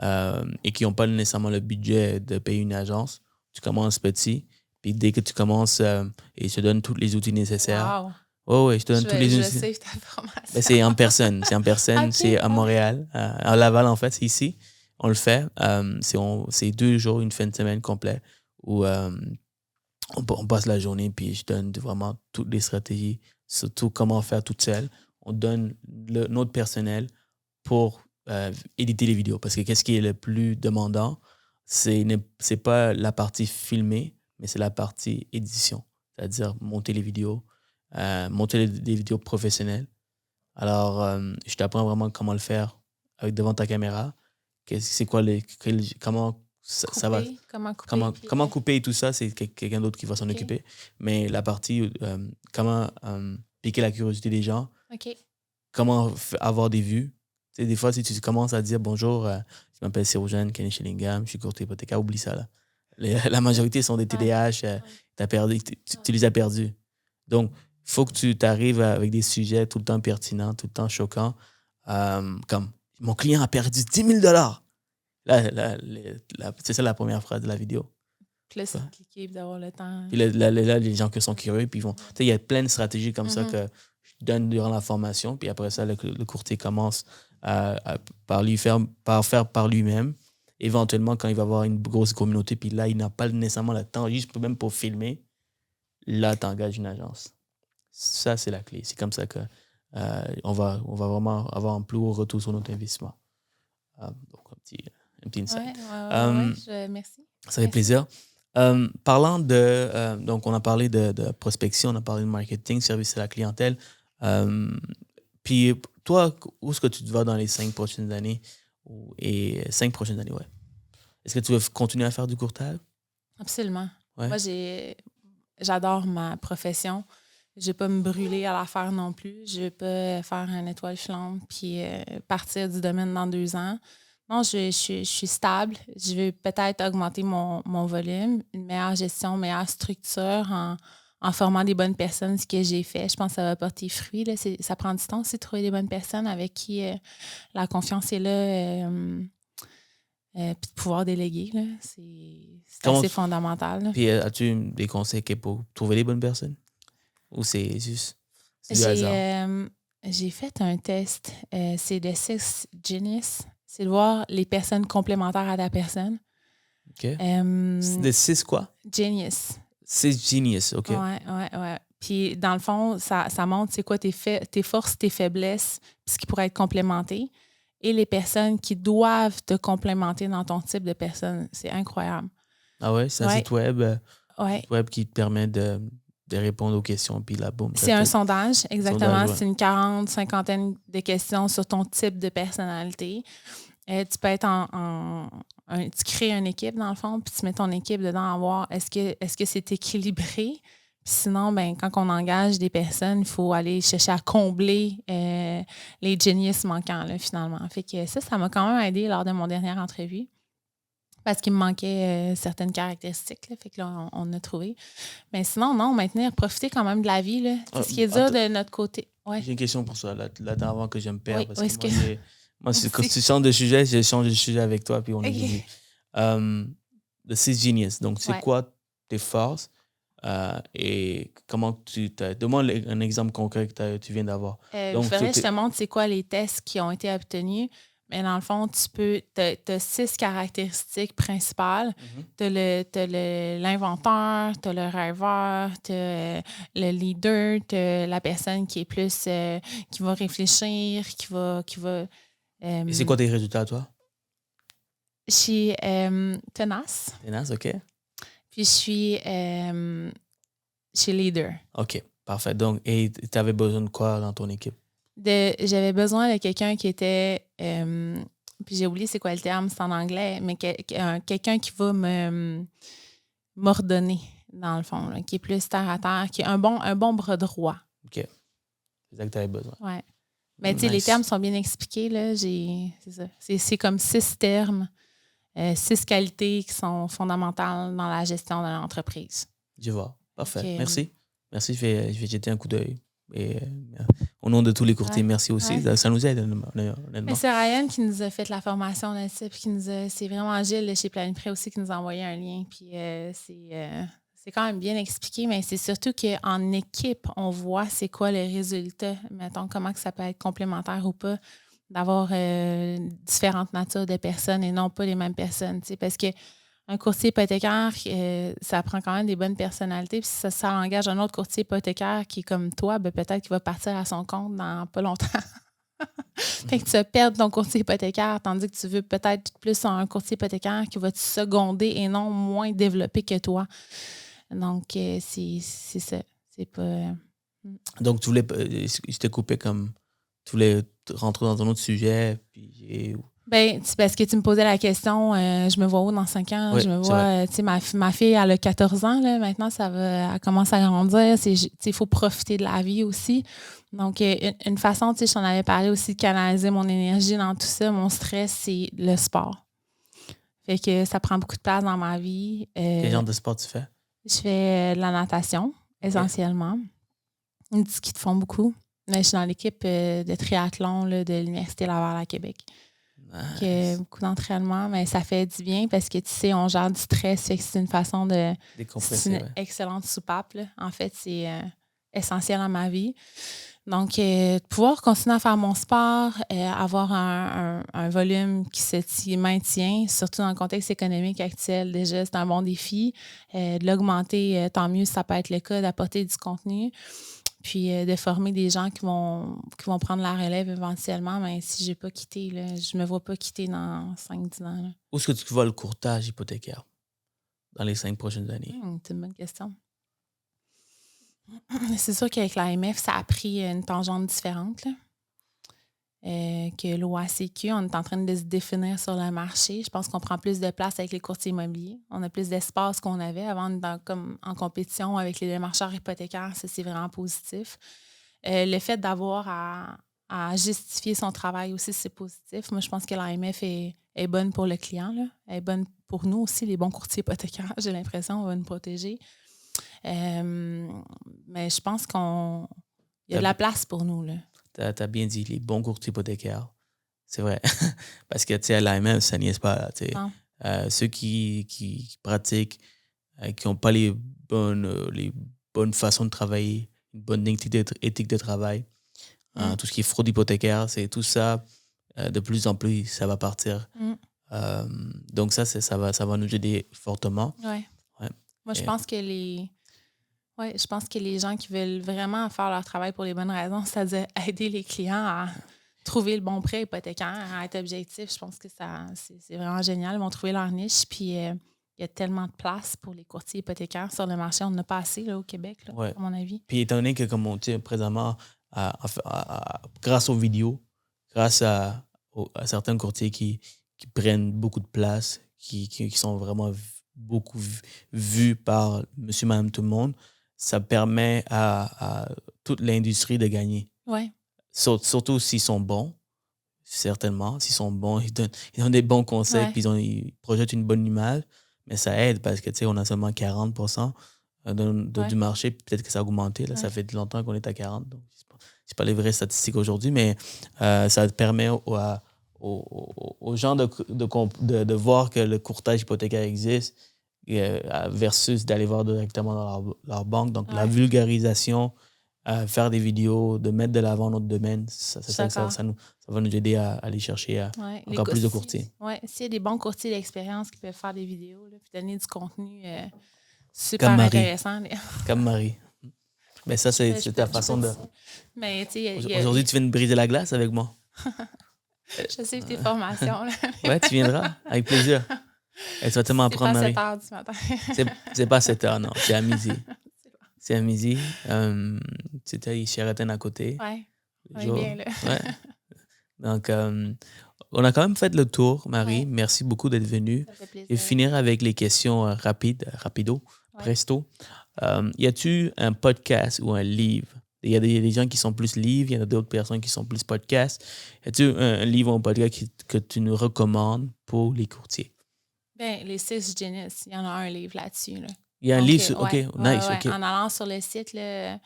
et qui n'ont pas nécessairement le budget de payer une agence. Tu commences petit, puis dès que tu commences, et je te donne tous les outils nécessaires. Wow. Oui, je te donne tous les outils. Je sais ta formation. Ben, c'est en personne. Okay, c'est à Montréal. À Laval, en fait, c'est ici. On le fait. C'est 2 jours, une fin de semaine complète où on passe la journée, puis je donne vraiment toutes les stratégies, surtout comment faire toute seule. On donne notre personnel pour éditer les vidéos. Parce que qu'est-ce qui est le plus demandant, c'est pas la partie filmée, mais c'est la partie édition. C'est-à-dire monter les vidéos, monter des vidéos professionnelles. Alors, je t'apprends vraiment comment le faire devant ta caméra. C'est quoi comment ça va. Comment couper. Comment couper et tout ça, c'est quelqu'un d'autre qui va s'en occuper. Mais la partie, comment piquer la curiosité des gens, comment avoir des vues. Tu sais, des fois, si tu commences à dire bonjour, je m'appelle Sérogène, Kenny Shillingham, je suis courtier hypothécaire, oublie ça. Là. La majorité sont des TDAH, t'as perdu, tu les as perdus. Donc, il faut que tu t'arrives avec des sujets tout le temps pertinents, tout le temps choquants. Comme, mon client a perdu 10 000 $. C'est ça la première phrase de la vidéo. Puis là, c'est cliquer d'avoir le temps. Puis là, les gens qui sont curieux, puis ils vont. Tu sais, il y a plein de stratégies comme ça que je donne durant la formation, puis après ça, le courtier commence par faire par lui-même. Éventuellement, quand il va avoir une grosse communauté, puis là, il n'a pas nécessairement le temps, juste même pour filmer, là, tu engages une agence. Ça, c'est la clé. C'est comme ça que on va vraiment avoir un plus haut retour sur notre investissement. Donc, un petit insight. Merci. Ça fait plaisir. Parlant donc, on a parlé de prospection, on a parlé de marketing, service à la clientèle. Puis, toi, où est-ce que tu te vas dans les 5 prochaines années? Et 5 prochaines années, ouais. Est-ce que tu veux continuer à faire du courtage? Absolument. Ouais. Moi, j'adore ma profession. Je ne vais pas me brûler à la faire non plus. Je ne vais pas faire une étoile filante puis partir du domaine dans 2 ans. Non, je suis stable. Je vais peut-être augmenter mon volume, une meilleure gestion, une meilleure structure en formant des bonnes personnes, ce que j'ai fait. Je pense que ça va porter fruit. Là. Ça prend du temps aussi de trouver des bonnes personnes avec qui la confiance est là. Puis de pouvoir déléguer, là, c'est assez fondamental. Là. Puis as-tu des conseils pour trouver les bonnes personnes? Ou c'est juste du hasard? J'ai fait un test. C'est de Six Genius. C'est de voir les personnes complémentaires à ta personne. OK. De 6 quoi? Genius. 6 Genius, OK. Ouais. Puis, dans le fond, ça montre c'est quoi tes forces, tes faiblesses, puis ce qui pourrait être complémenté. Et les personnes qui doivent te complémenter dans ton type de personne. C'est incroyable. Ah ouais? C'est un site web, qui te permet de répondre aux questions, puis là, boum. C'est un sondage, exactement. C'est une 50 de questions sur ton type de personnalité. Tu peux être tu crées une équipe, dans le fond, puis tu mets ton équipe dedans à voir est-ce que c'est équilibré. Puis sinon, quand on engage des personnes, il faut aller chercher à combler les génies manquants, là, finalement. Fait que ça m'a quand même aidé lors de mon dernière entrevue. Parce qu'il me manquait certaines caractéristiques. Là, fait que là, on a trouvé. Mais sinon, non, maintenir, profiter quand même de la vie. Là. C'est ce qui est dur de notre côté. Ouais. J'ai une question pour ça, là avant que je me perde. Oui, parce que moi, quand tu changes de sujet, je change de sujet avec toi, puis on est le 6 Genius. Donc, c'est quoi tes forces et comment donne-moi un exemple concret que tu viens d'avoir. Donc, je te montre c'est quoi les tests qui ont été obtenus. Mais dans le fond, tu as 6 caractéristiques principales. Tu as l'inventeur, tu as le rêveur, tu as le leader, tu as la personne qui est plus qui va réfléchir, qui va et c'est quoi tes résultats, toi? Je suis tenace. Tenace, OK. Puis je suis leader. OK, parfait. Donc, et tu avais besoin de quoi dans ton équipe? J'avais besoin de quelqu'un qui était, puis j'ai oublié c'est quoi le terme, c'est en anglais, mais quelqu'un qui va m'ordonner, dans le fond, là, qui est plus terre à terre, qui est un bon bras droit. OK. C'est ça que tu avais besoin. Oui. Mais tu sais, les termes sont bien expliqués, là. C'est ça. C'est comme 6 termes, 6 qualités qui sont fondamentales dans la gestion de l'entreprise. Je vois. Parfait. Okay. Merci. Je vais jeter un coup d'œil. Et au nom de tous les courtiers, merci aussi. Ça nous aide, honnêtement. C'est Ryan qui nous a fait la formation là-dessus. C'est vraiment Gilles chez Planipré aussi qui nous a envoyé un lien. Puis c'est quand même bien expliqué, mais c'est surtout qu'en équipe, on voit c'est quoi le résultat. Mettons, comment que ça peut être complémentaire ou pas, d'avoir différentes natures de personnes et non pas les mêmes personnes. Parce que un courtier hypothécaire, ça prend quand même des bonnes personnalités. Puis si ça engage un autre courtier hypothécaire qui est comme toi, peut-être qu'il va partir à son compte dans pas longtemps. Fait que tu vas perdre ton courtier hypothécaire, tandis que tu veux peut-être plus un courtier hypothécaire qui va te seconder et non moins développé que toi. Donc, c'est ça. C'est pas... Donc, je t'ai coupé comme... Tu voulais rentrer dans un autre sujet, puis Parce que tu me posais la question, je me vois où dans 5 ans? Oui, Je me c'est vois, tu sais, ma fille, elle a 14 ans, là, maintenant, elle commence à grandir. Il faut profiter de la vie aussi. Donc, une façon, tu sais, je t'en avais parlé aussi de canaliser mon énergie dans tout ça, mon stress, c'est le sport. Fait que ça prend beaucoup de place dans ma vie. Quel genre de sport tu fais? Je fais de la natation, essentiellement. Du ski de fond beaucoup. Mais je suis dans l'équipe de triathlon là, de l'Université Laval à Québec. Nice. Beaucoup d'entraînement, mais ça fait du bien parce que, tu sais, on gère du stress. Fait que c'est une façon de... C'est une excellente soupape. Là. En fait, c'est essentiel dans ma vie. Donc, pouvoir continuer à faire mon sport, avoir un volume qui se maintient, surtout dans le contexte économique actuel, déjà, c'est un bon défi. De l'augmenter, tant mieux si ça peut être le cas, d'apporter du contenu. Puis de former des gens qui vont prendre la relève éventuellement. Mais si je n'ai pas quitté, là, je ne me vois pas quitter dans 5-10 ans. Là. Où est-ce que tu vois le courtage hypothécaire dans les 5 prochaines années? C'est une bonne question. C'est sûr qu'avec l'AMF, ça a pris une tangente différente. Là. Que l'OACQ, on est en train de se définir sur le marché. Je pense qu'on prend plus de place avec les courtiers immobiliers. On a plus d'espace qu'on avait avant, comme en compétition avec les démarcheurs hypothécaires. Ça, c'est vraiment positif. Le fait d'avoir à justifier son travail aussi, c'est positif. Moi, je pense que l'AMF est bonne pour le client. Là. Elle est bonne pour nous aussi, les bons courtiers hypothécaires. J'ai l'impression qu'on va nous protéger. Mais je pense qu'il y a de la place pour nous. Là. Tu as bien dit, les bons courtiers hypothécaires. C'est vrai. Parce que, tu sais, à l'AMF, ça niaise pas. Ceux qui pratiquent, qui n'ont pas les bonnes façons de travailler, une bonne éthique de travail, tout ce qui est fraude hypothécaire, c'est tout ça, de plus en plus, ça va partir. Donc ça va nous aider fortement. Ouais. Moi, je pense que les gens qui veulent vraiment faire leur travail pour les bonnes raisons, c'est-à-dire aider les clients à trouver le bon prêt hypothécaire, à être objectif, je pense que c'est vraiment génial. Ils vont trouver leur niche. Puis, il y a tellement de place pour les courtiers hypothécaires sur le marché. On n'en a pas assez là, au Québec, là, à mon avis. Puis, étant donné que, comme on dit présentement, grâce aux vidéos, grâce à certains courtiers qui prennent beaucoup de place, qui sont vraiment beaucoup vus par monsieur, madame, tout le monde, ça permet à toute l'industrie de gagner. Ouais. Surtout s'ils sont bons, certainement. S'ils sont bons, ils donnent des bons conseils, puis ils projettent une bonne image. Mais ça aide parce que, tu sais, on a seulement 40% du marché, puis peut-être que ça a augmenté. Là, ça fait longtemps qu'on est à 40%. Donc, c'est pas les vraies statistiques aujourd'hui, mais ça permet aux gens de voir que le courtage hypothécaire existe versus d'aller voir directement dans leur banque. Donc, la vulgarisation, faire des vidéos, de mettre de l'avant notre domaine, ça va nous aider à aller chercher encore plus de courtiers. Oui, s'il y a des bons courtiers d'expérience qui peuvent faire des vidéos là, puis donner du contenu super intéressant. Comme Marie. Mais ça, c'est ta façon de... Aujourd'hui, tu viens de briser la glace avec moi. Je sais tes formations. Ouais, tu viendras, avec plaisir. Et tu vas tellement apprendre, Marie. C'est pas 7 heures du matin. C'est pas 7 heures, non. C'est à midi. C'est à midi. C'était les Sheraton à côté. Oui, on est bien là. Ouais. Donc, on a quand même fait le tour, Marie. Ouais. Merci beaucoup d'être venue. Ça fait plaisir. Et finir avec les questions rapido, presto. Y a-tu un podcast ou un livre? Il y a des gens qui sont plus livres, il y en a d'autres personnes qui sont plus podcasts. Y a-tu un livre ou un podcast que tu nous recommandes pour les courtiers? Bien, les 6 Genius, il y en a un livre là-dessus. Là. Il y a un livre, OK, nice. Ouais. OK. En allant sur le site, là,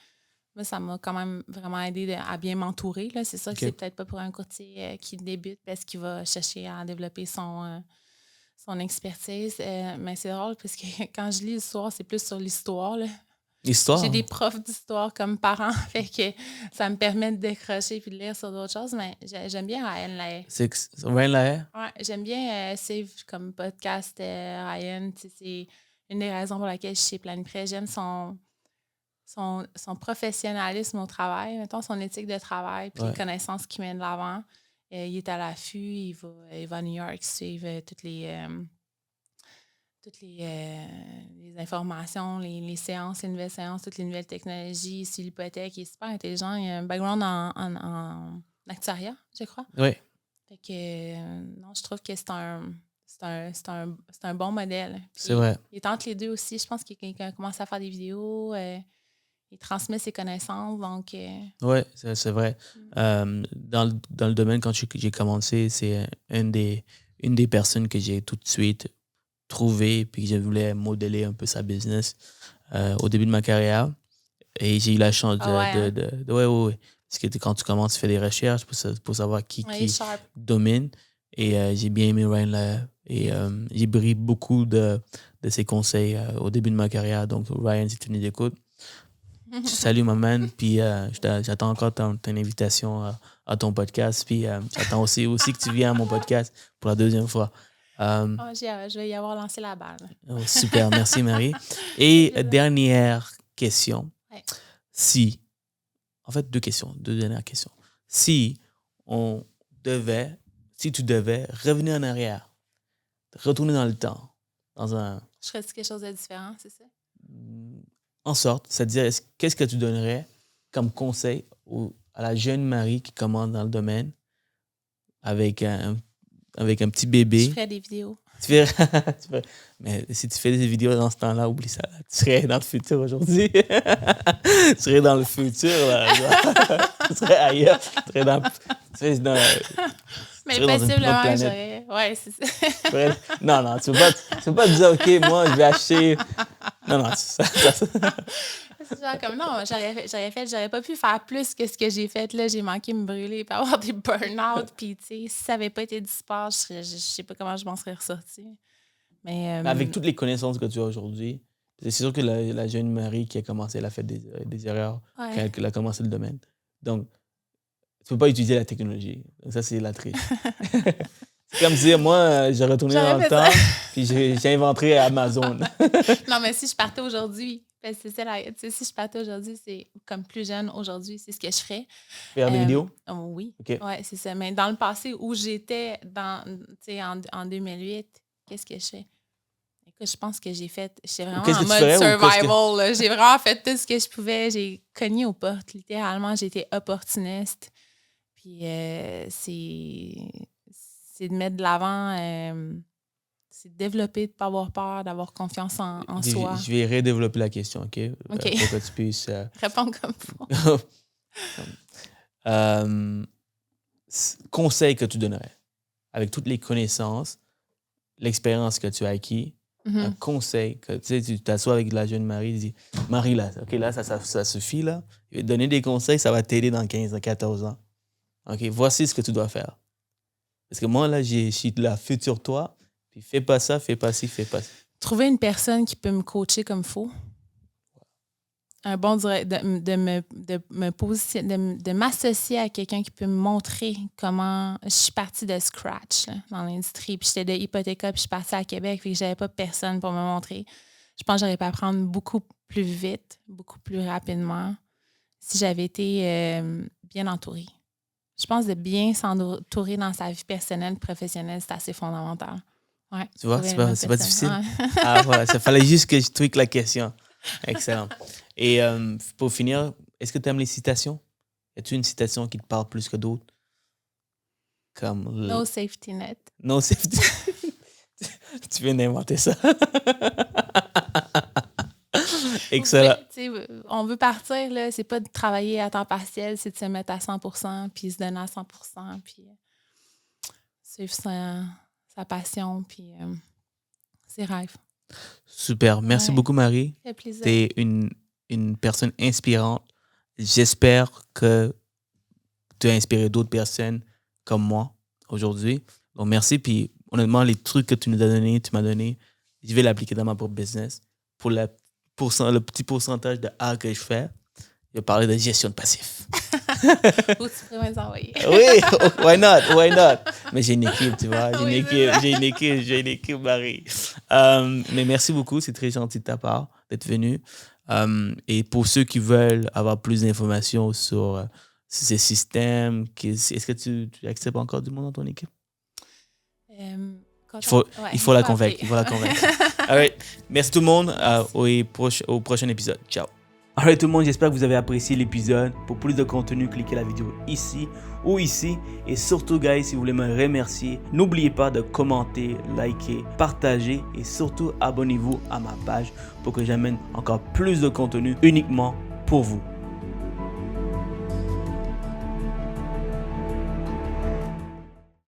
moi, ça m'a quand même vraiment aidé à bien m'entourer. Là. C'est sûr que c'est peut-être pas pour un courtier qui débute parce qu'il va chercher à développer son expertise. Mais c'est drôle parce que quand je lis l'histoire, c'est plus sur l'histoire. Là. L'histoire? J'ai des profs d'histoire comme parents, fait que ça me permet de décrocher puis de lire sur d'autres choses, mais j'aime bien Ryan Lahaye. C'est Ryan Lahaye? Oui, j'aime bien Save comme podcast Ryan. C'est une des raisons pour laquelle je suis chez Planiprêt. J'aime son professionnalisme au travail, mettons, son éthique de travail puis les connaissances qu'il met de l'avant. Il est à l'affût, il va à New York suivre toutes les informations, les séances, les nouvelles séances, toutes les nouvelles technologies sur l'hypothèque. Il est super intelligent. Il a un background en actuariat, je crois. Oui. Fait que, non, je trouve que c'est un bon modèle. Puis C'est vrai. Il est entre les deux aussi. Je pense qu'il a commencé à faire des vidéos. Il transmet ses connaissances. Donc, Oui, c'est vrai. Dans le domaine, quand j'ai commencé, c'est une des personnes que j'ai tout de suite trouvé puis que je voulais modeler un peu sa business au début de ma carrière. Et j'ai eu la chance ouais. Parce que quand tu commences, tu fais des recherches pour savoir qui domine. Et j'ai bien aimé Ryan là. Et j'ai pris beaucoup de ses conseils au début de ma carrière. Donc, Ryan, si tu nous écoutes, salut, ma man. Puis j'attends encore ton invitation à ton podcast. Puis j'attends aussi que tu viennes à mon podcast pour la deuxième fois. Je vais y avoir lancé la balle. Oh, super, merci Marie. Et dernière question. Ouais. Deux dernières questions. Si tu devais revenir en arrière, retourner dans le temps, Je ferais quelque chose de différent, c'est ça? En sorte, c'est-à-dire, qu'est-ce que tu donnerais comme conseil à la jeune Marie qui commence dans le domaine avec un petit bébé? Je ferais des vidéos. Mais si tu fais des vidéos dans ce temps-là, oublie ça. Tu serais dans le futur aujourd'hui. Tu serais dans le futur. Là, tu serais ailleurs. Tu serais dans mais possiblement, j'aurais... Ouais, c'est ça. Non, tu peux pas te dire, OK, moi, je vais acheter... Non, c'est genre comme, non, j'aurais pas pu faire plus que ce que j'ai fait. Là, j'ai manqué de me brûler et avoir des burn-out. Puis, tu sais, si ça n'avait pas été du sport, je sais pas comment je m'en serais ressortie. Mais avec toutes les connaissances que tu as aujourd'hui, c'est sûr que la jeune Marie qui a commencé, elle a fait des erreurs quand elle a commencé le domaine. Donc, tu peux pas utiliser la technologie. Donc, ça, c'est la triche. C'est comme dire, moi, j'ai retourné dans le temps, puis j'ai inventé Amazon. Non, mais si je partais aujourd'hui, c'est ça, si je partais aujourd'hui, c'est comme plus jeune aujourd'hui, c'est ce que je ferais. Faire des vidéos? Oui. Okay. Ouais, c'est ça. Mais dans le passé où j'étais en 2008, qu'est-ce que je fais? Écoute, je pense que j'étais vraiment en mode survival. J'ai vraiment fait tout ce que je pouvais. J'ai cogné aux portes, littéralement. J'étais opportuniste. Puis c'est de mettre de l'avant, c'est de développer, de ne pas avoir peur, d'avoir confiance en soi. Je vais redévelopper la question, OK? Pour que tu puisses... Répondre comme ça. Conseil que tu donnerais, avec toutes les connaissances, l'expérience que tu as acquis, un conseil que tu t'assois avec la jeune Marie, tu dis, Marie, là, OK, là, ça suffit, là. Je vais te donner des conseils, ça va t'aider dans 15 14 ans. OK, voici ce que tu dois faire. Parce que moi, là, je suis la future toi, puis fais pas ça, fais pas ci, fais pas ça. Trouver une personne qui peut me coacher comme il faut. Un bon de m'associer à quelqu'un qui peut me montrer comment je suis partie de scratch là, dans l'industrie. Puis j'étais de Hypothéca, puis je suis partie à Québec, puis j'avais pas personne pour me montrer. Je pense que j'aurais pu apprendre beaucoup plus vite, beaucoup plus rapidement si j'avais été bien entourée. Je pense de bien s'entourer dans sa vie personnelle et professionnelle, c'est assez fondamental. Ouais, tu vois, c'est pas difficile. Ouais. Ah, voilà, ça fallait juste que je tweak la question. Excellent. Et pour finir, est-ce que tu aimes les citations? Y a-t-il une citation qui te parle plus que d'autres? Comme No safety net. No safety Tu viens d'inventer ça. Excellent. On veut partir, là, c'est pas de travailler à temps partiel, c'est de se mettre à 100%, puis se donner à 100%, puis suivre sa passion, puis ses rêves. Super. Merci beaucoup, Marie. Ça fait plaisir. Tu es une personne inspirante. J'espère que tu as inspiré d'autres personnes comme moi aujourd'hui. Donc, merci. Puis, honnêtement, les trucs que tu m'as donné, je vais l'appliquer dans ma propre business. Pour le petit pourcentage de A que je fais, je vais parler de gestion de passif. Ou tu pourrais m'envoyer. Oui, why not? Mais j'ai une équipe, tu vois. J'ai une équipe, Marie. Mais merci beaucoup, c'est très gentil de ta part d'être venu. Et pour ceux qui veulent avoir plus d'informations sur ces systèmes, est-ce que tu acceptes encore du monde dans ton équipe? Il faut la convaincre. All right. Merci tout le monde. Au prochain épisode. Ciao. Alright tout le monde, j'espère que vous avez apprécié l'épisode. Pour plus de contenu, cliquez la vidéo ici ou ici. Et surtout guys, si vous voulez me remercier, n'oubliez pas de commenter, liker, partager et surtout abonnez-vous à ma page pour que j'amène encore plus de contenu uniquement pour vous.